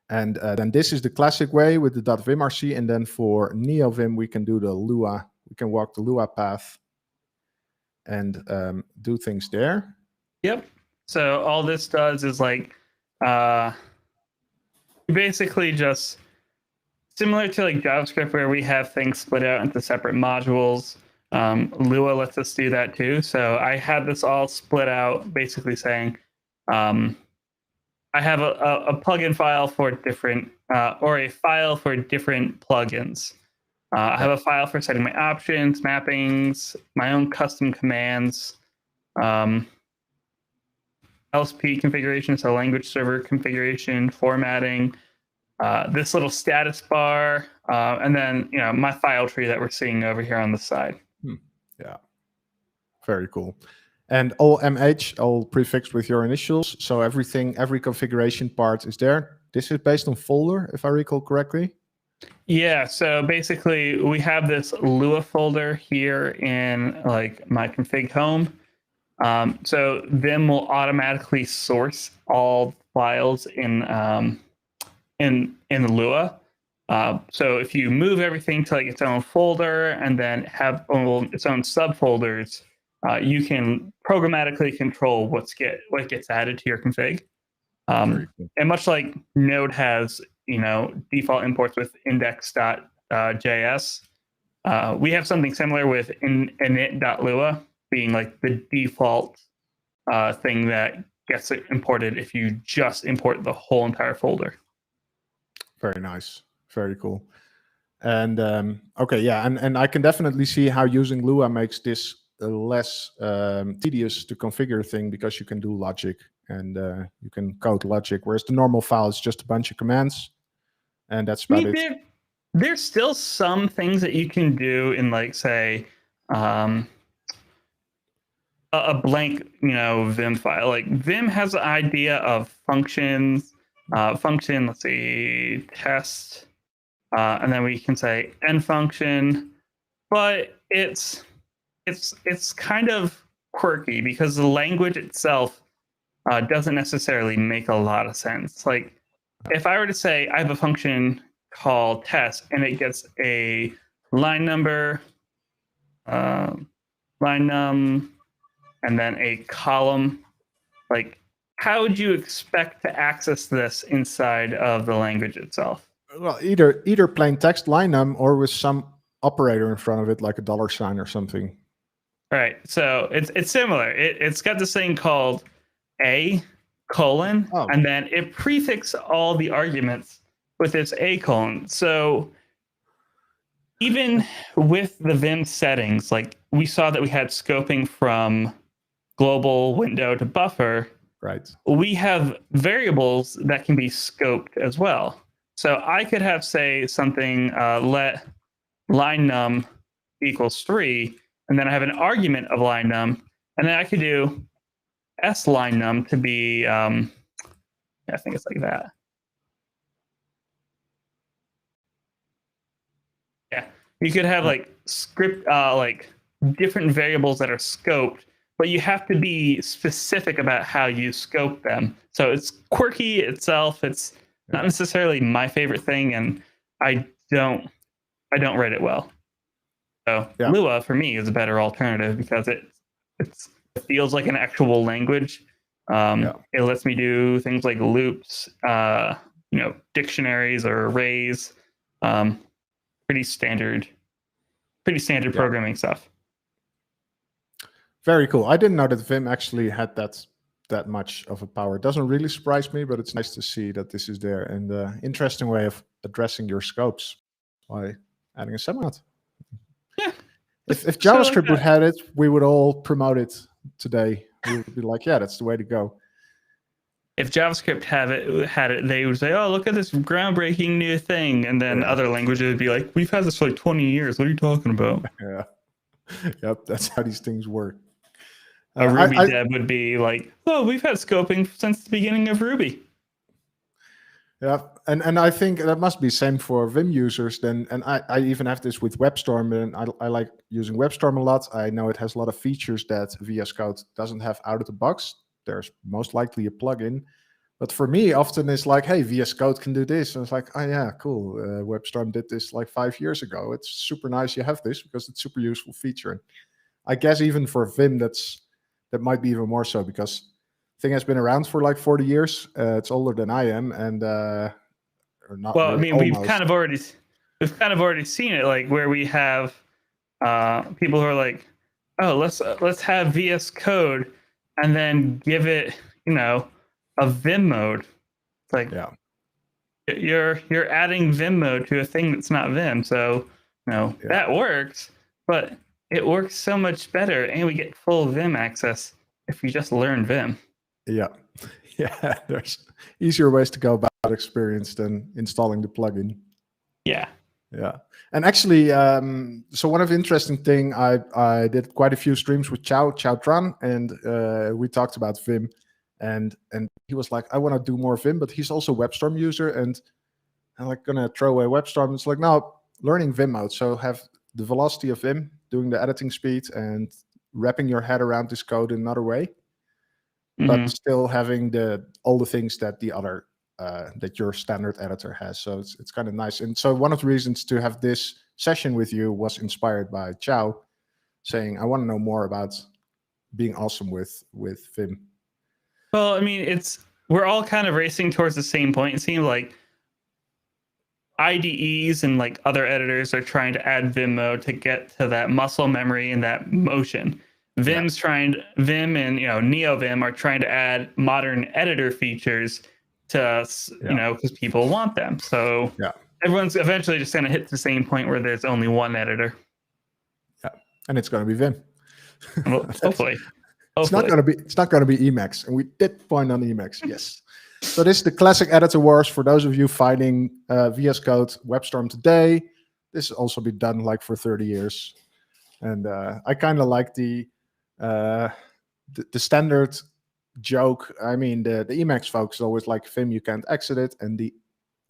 And then this is the classic way with the .vimrc. And then for NeoVim, we can do the Lua. We can walk the Lua path and do things there. Yep. So all this does is like basically just similar to like JavaScript, where we have things split out into separate modules. Lua lets us do that too. So I had this all split out, basically saying I have a plugin file for different, or a file for different plugins. I have a file for setting my options, mappings, my own custom commands, LSP configuration, so language server configuration, formatting, this little status bar, and then my file tree that we're seeing over here on the side. Yeah, very cool. And all MH, all prefixed with your initials. So everything, every configuration part is there. This is based on folder, if I recall correctly. Yeah, so basically we have this Lua folder here in like my config home. So Vim will automatically source all files in Lua. So if you move everything to like its own folder and then have its own subfolders, you can programmatically control what gets added to your config. And much like Node has, default imports with index.js, we have something similar with init.lua being like the default thing that gets imported if you just import the whole entire folder. Very nice. Very cool. And okay, yeah, and I can definitely see how using Lua makes this less tedious to configure thing, because you can do logic and you can code logic, whereas the normal file is just a bunch of commands, and that's about it. There's still some things that you can do in, like, say, a blank, Vim file. Like Vim has the idea of functions. Function, let's see, test, and then we can say end function, but it's kind of quirky because the language itself doesn't necessarily make a lot of sense. Like if I were to say I have a function called test and it gets a line number, line num, and then a column, like how would you expect to access this inside of the language itself? Well, either plain text line num or with some operator in front of it, like a $sign or something. Right. So it's similar. It's got this thing called a colon, and then it prefix all the arguments with its a colon. So even with the Vim settings, like we saw that we had scoping from global, window to buffer. Right. We have variables that can be scoped as well. So I could have, say, something let line num equals 3, and then I have an argument of line num, and then I could do s line num to be, I think it's like that. Yeah, you could have like script, like different variables that are scoped, but you have to be specific about how you scope them. So it's quirky itself. It's not necessarily my favorite thing, and I don't write it well. So Lua for me is a better alternative because it feels like an actual language. It lets me do things like loops, dictionaries or arrays. Pretty standard programming stuff. Very cool. I didn't know that Vim actually had that much of a power. It doesn't really surprise me, but it's nice to see that this is there, and interesting way of addressing your scopes by adding a sub-mount. Yeah. If JavaScript would have it, we would all promote it today. We would be like, yeah, that's the way to go. If JavaScript had it, they would say, "Oh, look at this groundbreaking new thing," and then other languages would be like, "We've had this for like 20 years. What are you talking about?" Yeah. Yep, that's how these things work. A Ruby dev would be like, "Oh, we've had scoping since the beginning of Ruby." Yeah, and I think that must be same for Vim users then. And I even have this with WebStorm, and I like using WebStorm a lot. I know it has a lot of features that VS Code doesn't have out of the box. There's most likely a plugin. But for me, often it's like, hey, VS Code can do this. And it's like, oh yeah, cool. WebStorm did this like 5 years ago. It's super nice you have this because it's super useful feature. And I guess even for Vim, that might be even more so because the thing has been around for like 40 years. It's older than I am, and or not. Well, really, I mean, we've kind of already seen it, like where we have people who are like, "Oh, let's have VS Code, and then give it, a Vim mode." It's like, you're adding Vim mode to a thing that's not Vim, so that works, but it works so much better, and we get full Vim access if we just learn Vim. Yeah. There's easier ways to go about experience than installing the plugin. Yeah. And actually, so one of the interesting thing, I did quite a few streams with Chow Tran, and we talked about Vim, and he was like, I want to do more Vim, but he's also a WebStorm user, and I'm like gonna throw away WebStorm. It's like, no, learning Vim mode, so have the velocity of Vim, doing the editing speed, and wrapping your head around this code in another way, but still having all the things that the other that your standard editor has. So it's kind of nice. And so one of the reasons to have this session with you was inspired by Chow saying, I want to know more about being awesome with Vim. Well, I mean, we're all kind of racing towards the same point. It seems like IDEs and like other editors are trying to add Vim mode to get to that muscle memory and that motion. Vim and NeoVim are trying to add modern editor features to because people want them. So everyone's eventually just going to hit the same point where there's only one editor. Yeah, and it's going to be Vim. Well, hopefully. It's not going to be Emacs, and we did point on Emacs. Yes. So this is the classic editor wars for those of you fighting VS Code WebStorm today. This has also been done like for 30 years, and I kind of like the standard joke. I mean, the Emacs folks always like Vim, you can't exit it, and the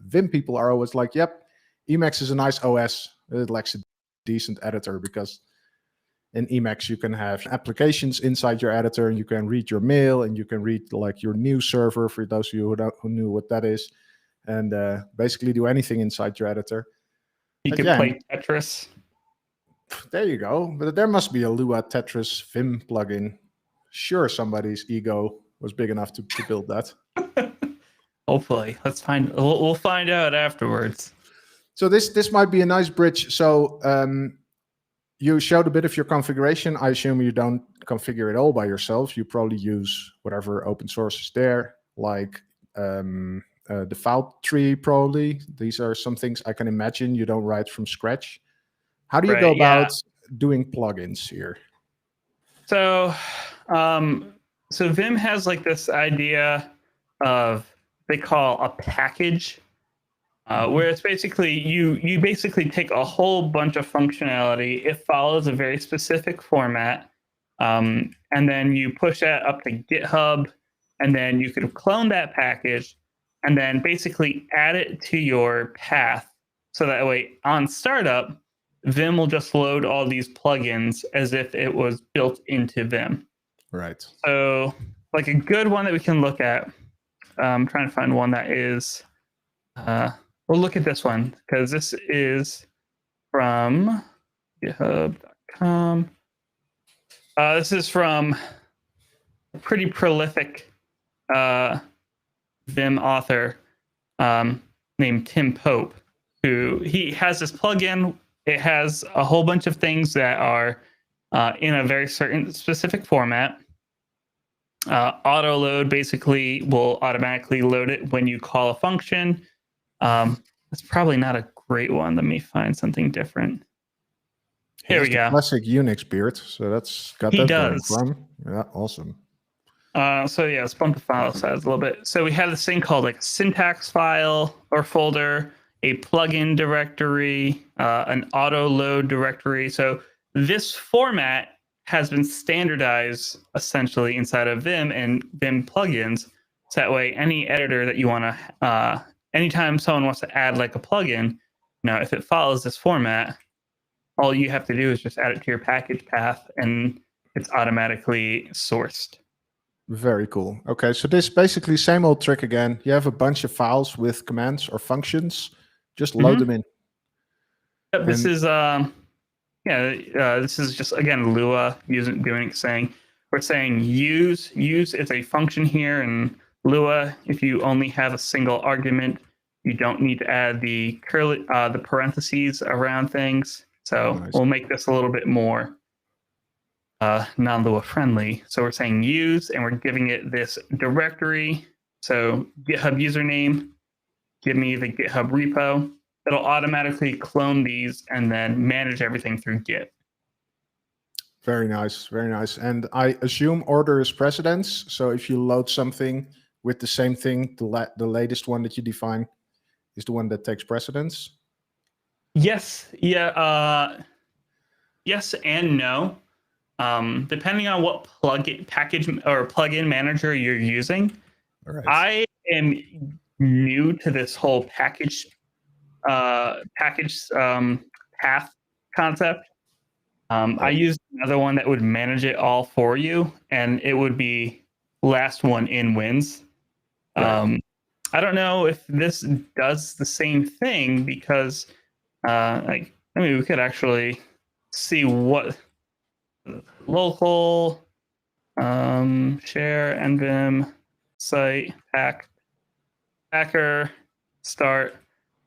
Vim people are always like, yep, Emacs is a nice OS. It lacks a decent editor because in Emacs you can have applications inside your editor, and you can read your mail, and you can read like your news server for those of you who knew what that is, and basically do anything inside your editor. You can play Tetris. There you go. But there must be a Lua Tetris Vim plugin. Sure, somebody's ego was big enough to build that. Hopefully, we'll find out afterwards. So this might be a nice bridge. So you showed a bit of your configuration. I assume you don't configure it all by yourself. You probably use whatever open source is there, like the file tree probably. These are some things I can imagine you don't write from scratch. How do you go about doing plugins here? So, so Vim has like this idea of they call a package, where it's basically you basically take a whole bunch of functionality. It follows a very specific format, and then you push that up to GitHub, and then you could clone that package, and then basically add it to your path. So that way, on startup, Vim will just load all these plugins as if it was built into Vim. Right. So, like a good one that we can look at. I'm trying to find one that is. We'll look at this one because this is from GitHub.com. This is from a pretty prolific Vim author named Tim Pope, who he has this plugin. It has a whole bunch of things that are in a very certain specific format. Auto load basically will automatically load it when you call a function. It's probably not a great one. Let me find something different. Here we go. Classic Unix beard. So that's got that going from. Yeah, awesome. So yeah, let's bump the file size a little bit. So we have this thing called like a syntax file or folder, a plugin directory, an auto load directory. So this format has been standardized essentially inside of Vim and Vim plugins. So that way, any editor that you want to, anytime someone wants to add like a plugin, if it follows this format, all you have to do is just add it to your package path and it's automatically sourced. Very cool. Okay, so this basically same old trick again. You have a bunch of files with commands or functions. Just load them in. Yep, this is this is just again Lua saying we're saying use is a function here, and Lua, if you only have a single argument, you don't need to add the parentheses around things. So nice. We'll make this a little bit more non-Lua friendly. So we're saying use, and we're giving it this directory. So GitHub username, give me the GitHub repo. It'll automatically clone these and then manage everything through Git. Very nice, very nice. And I assume order is precedence. So if you load something with the same thing, the latest one that you define is the one that takes precedence? Yes. Yeah. Yes and no. Depending on what package or plugin manager you're using. All right. I am new to this whole path concept. I used another one that would manage it all for you, and it would be last one in wins. Right. I don't know if this does the same thing because, we could actually see what local share nvim site packer start.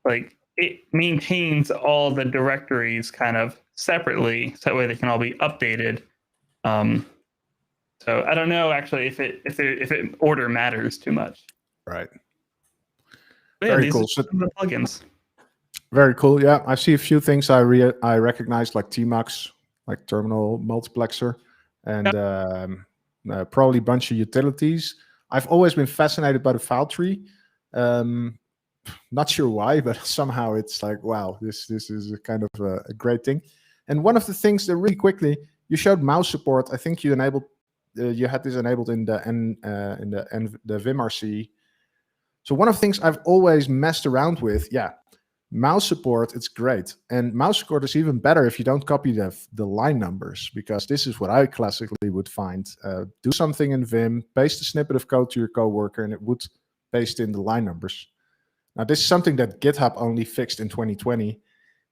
Like it maintains all the directories kind of separately, so that way they can all be updated. So I don't know actually if it order matters too much. Right. But yeah, very cool. So the plugins. Very cool. Yeah, I see a few things I recognize, like Tmux, like terminal multiplexer, and probably a bunch of utilities. I've always been fascinated by the file tree. Not sure why, but somehow it's like, wow, this is a kind of a great thing. And one of the things that really quickly, you showed mouse support. I think you enabled, you had this enabled in the VimRC. So one of the things I've always messed around with, mouse support, it's great. And mouse support is even better if you don't copy the line numbers, because this is what I classically would find. Do something in Vim, paste a snippet of code to your coworker, and it would paste in the line numbers. Now, this is something that GitHub only fixed in 2020,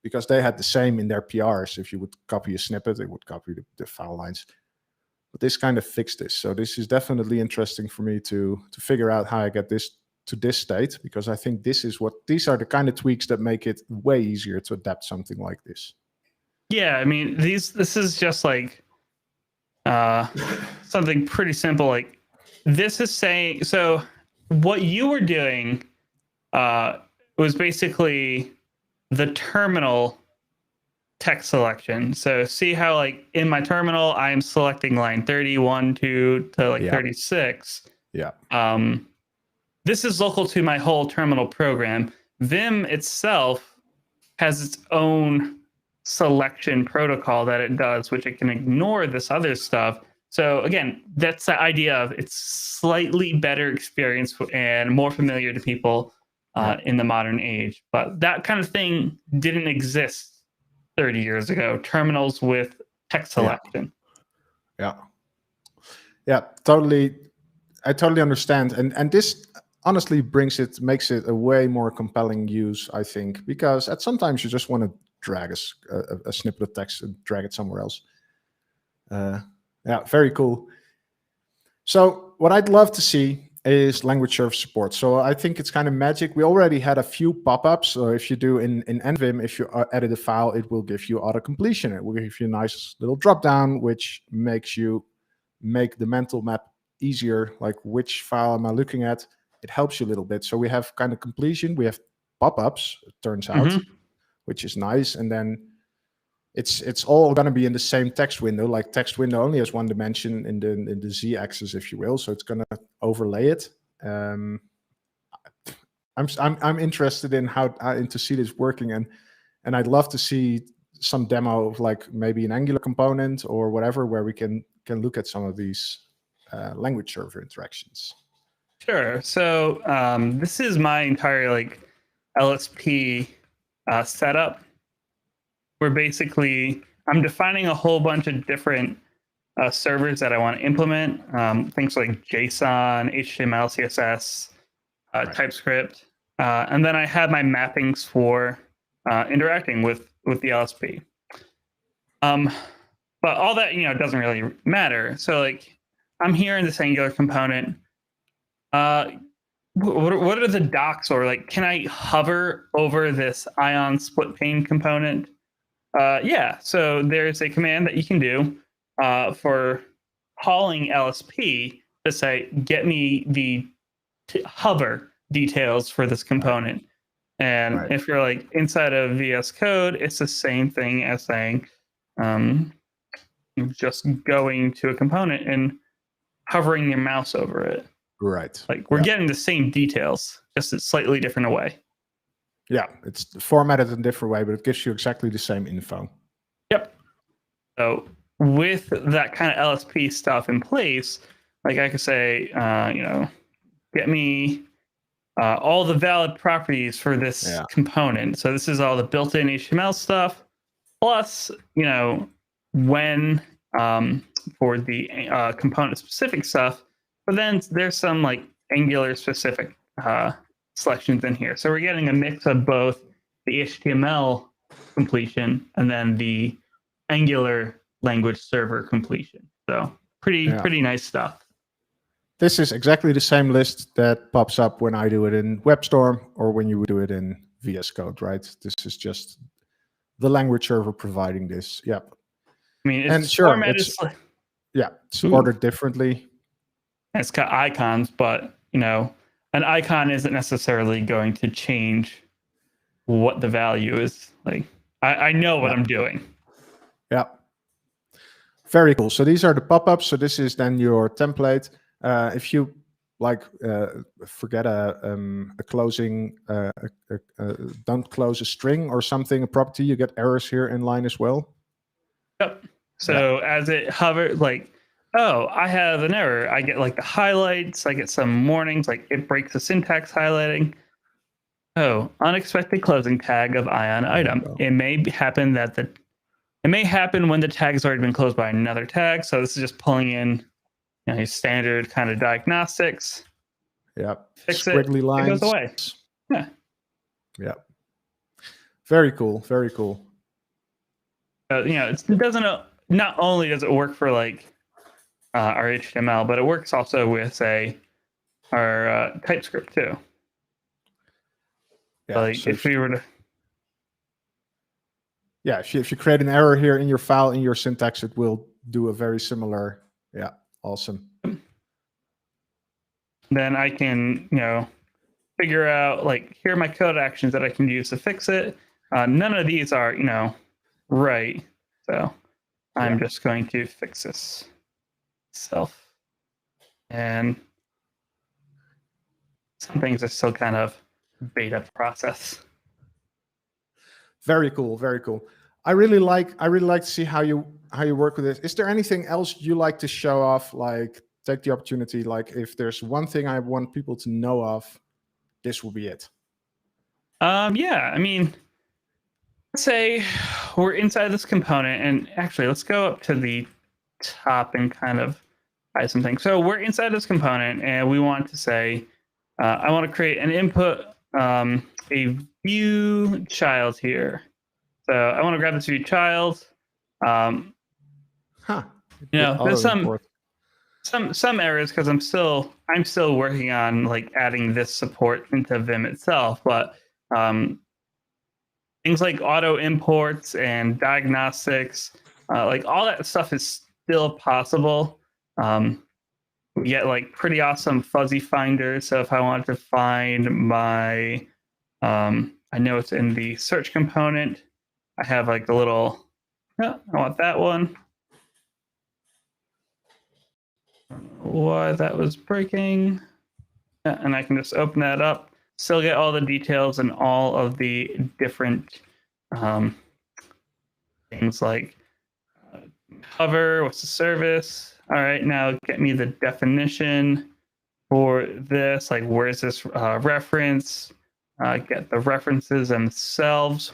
because they had the same in their PRs. If you would copy a snippet, it would copy the file lines. but this kind of fixed this. So this is definitely interesting for me to figure out how I get this to this state, because I think these are the kind of tweaks that make it way easier to adapt something like this. Yeah, I mean, this is just like something pretty simple. Like this is saying, so what you were doing was basically the terminal text selection. So see how like in my terminal, I'm selecting line 31 to like 36. Yeah. This is local to my whole terminal program. Vim itself has its own selection protocol that it does, which it can ignore this other stuff. So again, that's the idea of it's slightly better experience and more familiar to people in the modern age. But that kind of thing didn't exist 30 years ago. Terminals with text selection. Yeah, totally. I totally understand. And this honestly makes it a way more compelling use, I think, because sometimes you just want to drag a snippet of text and drag it somewhere else. Yeah, very cool. So what I'd love to see is language server support. So I think it's kind of magic. We already had a few pop-ups. So if you do in NVim, if you edit a file, it will give you auto-completion. It will give you a nice little drop-down, which makes you make the mental map easier. Like, which file am I looking at? It helps you a little bit. So we have kind of completion. We have pop-ups, it turns out, which is nice. And then it's all going to be in the same text window. Like, text window only has one dimension in the z-axis, if you will. So it's going to overlay it. I'm interested in how to see this working, and I'd love to see some demo of like maybe an Angular component or whatever, where we can look at some of these language server interactions. Sure. So this is my entire like LSP setup, where basically I'm defining a whole bunch of different servers that I want to implement. Things like JSON, HTML, CSS, TypeScript, and then I have my mappings for interacting with the LSP. But all that doesn't really matter. So like I'm here in this Angular component. What are the docs, or like, can I hover over this ion split pane component? Yeah, so there's a command that you can do for calling LSP to say, get me the hover details for this component. And if you're like inside of VS Code, it's the same thing as saying just going to a component and hovering your mouse over it. Right. Like we're getting the same details, just a slightly different way. Yeah, it's formatted in a different way, but it gives you exactly the same info. Yep. So with that kind of LSP stuff in place, like I could say, get me all the valid properties for this component. So this is all the built-in HTML stuff, plus, when for the component-specific stuff. But then there's some like Angular-specific selections in here. So we're getting a mix of both the HTML completion and then the Angular language server completion. So pretty nice stuff. This is exactly the same list that pops up when I do it in WebStorm or when you do it in VS Code, right? This is just the language server providing this. Yep. I mean, it's it's ordered differently. It's got icons, but an icon isn't necessarily going to change what the value is. Like I know what I'm doing. Yeah. Very cool. So these are the pop-ups. So this is then your template. If you like forget a closing, don't close a string or something, a property, you get errors here in line as well. Yep. So as it hovers, like, oh, I have an error. I get like the highlights. I get some warnings, like it breaks the syntax highlighting. Oh, unexpected closing tag of ion item. It may happen when the tag has already been closed by another tag. So this is just pulling in standard kind of diagnostics. Yep. Fix Squiggly it. lines. It goes away. Yeah. Yeah. Very cool. Very cool. It doesn't. Not only does it work for like our HTML, but it works also with, say, our TypeScript too. Yeah. Like So if we were to, yeah, if you create an error here in your file in your syntax, it will do a very similar. Yeah, awesome. then I can, figure out like, here are my code actions that I can use to fix it. None of these are, right. So I'm just going to fix this self. And some things are still kind of beta process. Very cool, very cool. I really like to see how you work with this. Is there anything else you like to show off? Like, take the opportunity. Like, if there's one thing I want people to know of, this will be it. Yeah, I mean, let's say we're inside this component, and actually, let's go up to the top and kind of hide something. So we're inside this component, and we want to say, I want to create an input, a view child here. So I want to grab this view child. There's some errors because I'm still working on like adding this support into Vim itself, but things like auto imports and diagnostics, like all that stuff is still possible. We get like pretty awesome fuzzy finders. So if I want to find my, I know it's in the search component. I have like the little, I want that one. Why that was breaking. Yeah, and I can just open that up. Still get all the details and all of the different things like hover, what's the service? All right, now get me the definition for this, like where's this reference? Get the references themselves.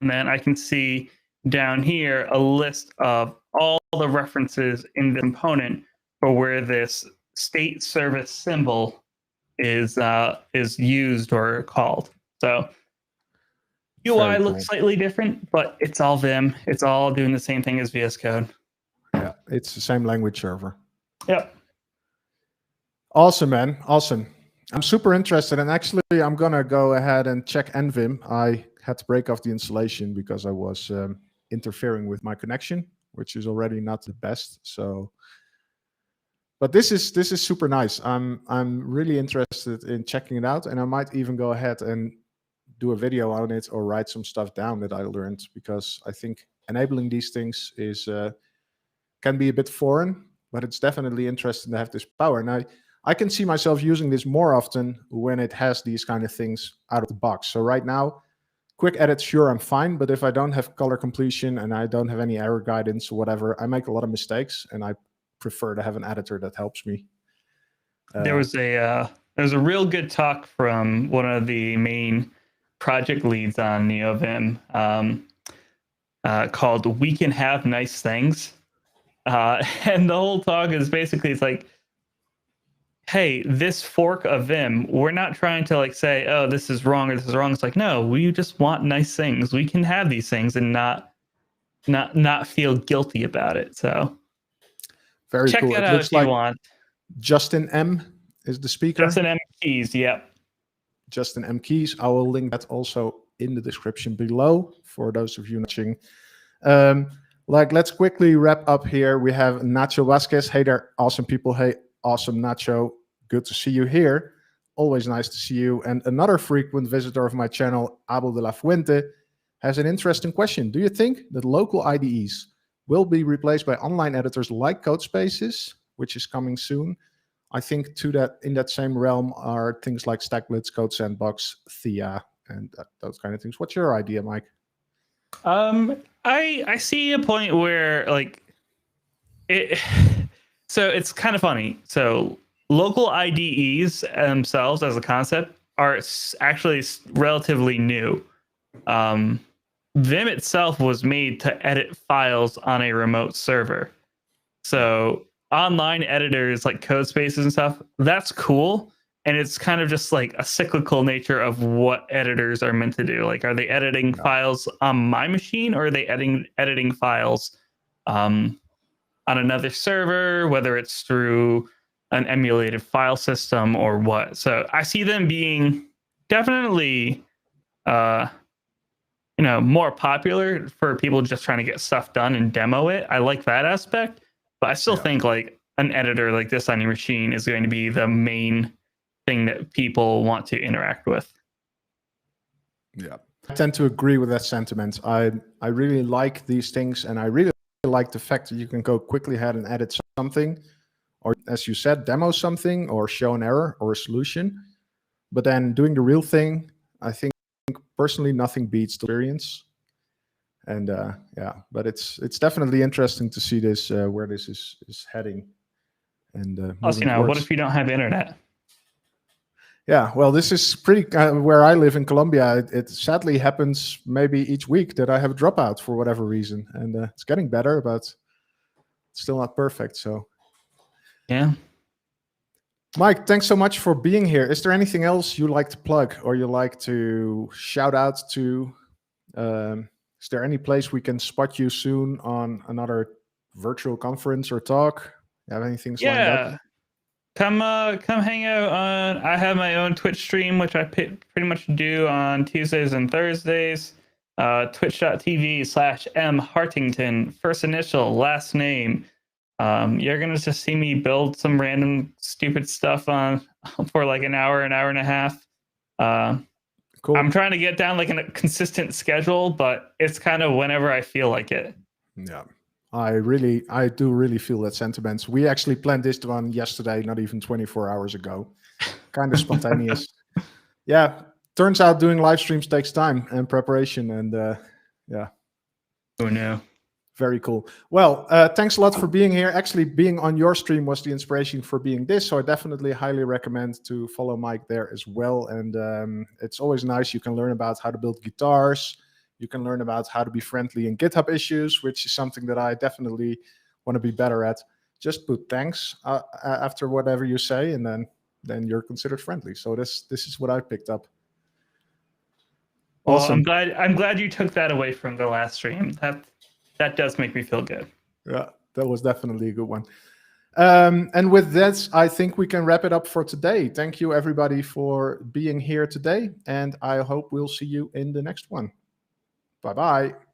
And then I can see down here a list of all the references in the component for where this state service symbol is used or called. So UI looks slightly different, but it's all Vim. It's all doing the same thing as VS Code. Yeah, it's the same language server. Yep. Awesome, man. Awesome. I'm super interested, and actually, I'm gonna go ahead and check NVim. I had to break off the installation because I was interfering with my connection, which is already not the best. So, but this is super nice. I'm really interested in checking it out, and I might even go ahead and do a video on it or write some stuff down that I learned, because I think enabling these things is can be a bit foreign, but it's definitely interesting to have this power. And I can see myself using this more often when it has these kind of things out of the box. So right now, quick edits, sure, I'm fine. But if I don't have color completion and I don't have any error guidance or whatever, I make a lot of mistakes, and I prefer to have an editor that helps me. There was a real good talk from one of the main project leads on NeoVim called "We Can Have Nice Things," and the whole talk is basically, it's like, hey, this fork of Vim, we're not trying to like say, oh, this is wrong or this is wrong. It's like, no, we just want nice things. We can have these things and not feel guilty about it. So very check cool. that out if you want. Justin M is the speaker. Justin M Keys, yep. Justin M Keys. I will link that also in the description below for those of you watching. Let's quickly wrap up here. We have Nacho Vasquez. Hey there, awesome people. Hey, awesome Nacho. Good to see you here. Always nice to see you. And another frequent visitor of my channel, Abel de la Fuente, has an interesting question. Do you think that local IDEs will be replaced by online editors like Codespaces, which is coming soon? I think in that same realm are things like StackBlitz, Code Sandbox, Thea, and those kind of things. What's your idea, Mike? I see a point where like it. So it's kind of funny. So local IDEs themselves as a concept are actually relatively new. Vim itself was made to edit files on a remote server. So online editors like Codespaces and stuff, that's cool. And it's kind of just like a cyclical nature of what editors are meant to do. Like, are they editing files on my machine, or are they editing files on another server, whether it's through an emulated file system or what. So I see them being definitely more popular for people just trying to get stuff done and demo it. I like that aspect, but I still think like an editor like this on your machine is going to be the main thing that people want to interact with. Yeah, I tend to agree with that sentiment. I really like these things, and I really like the fact that you can go quickly ahead and edit something, or as you said, demo something or show an error or a solution. But then doing the real thing, I think personally nothing beats the experience. And yeah, but it's definitely interesting to see this where this is heading. And plus, what if you don't have internet? Yeah, well, this is pretty where I live in Colombia. It sadly happens maybe each week that I have a dropout for whatever reason, and it's getting better, but still not perfect. So yeah. Mike, thanks so much for being here. Is there anything else you like to plug or you like to shout out to? Is there any place we can spot you soon on another virtual conference or talk? You have anything lined up? Come hang out on. I have my own Twitch stream, which I pretty much do on Tuesdays and Thursdays. Twitch.tv/MHartington, first initial, last name. You're gonna just see me build some random stupid stuff for like an hour and a half. Cool. I'm trying to get down like a consistent schedule, but it's kind of whenever I feel like it. Yeah, I do really feel that sentiment. We actually planned this one yesterday, not even 24 hours ago. Kind of spontaneous. Yeah, turns out doing live streams takes time and preparation, and yeah. Oh no. Very cool. Well, thanks a lot for being here. Actually, being on your stream was the inspiration for being this, so I definitely highly recommend to follow Mike there as well. And it's always nice. You can learn about how to build guitars. You can learn about how to be friendly in GitHub issues, which is something that I definitely want to be better at. Just put thanks after whatever you say, and then you're considered friendly. So this is what I picked up. Awesome. Well, I'm glad you took that away from the last stream. That does make me feel good. Yeah, that was definitely a good one. And with that, I think we can wrap it up for today. Thank you, everybody, for being here today. And I hope we'll see you in the next one. Bye-bye.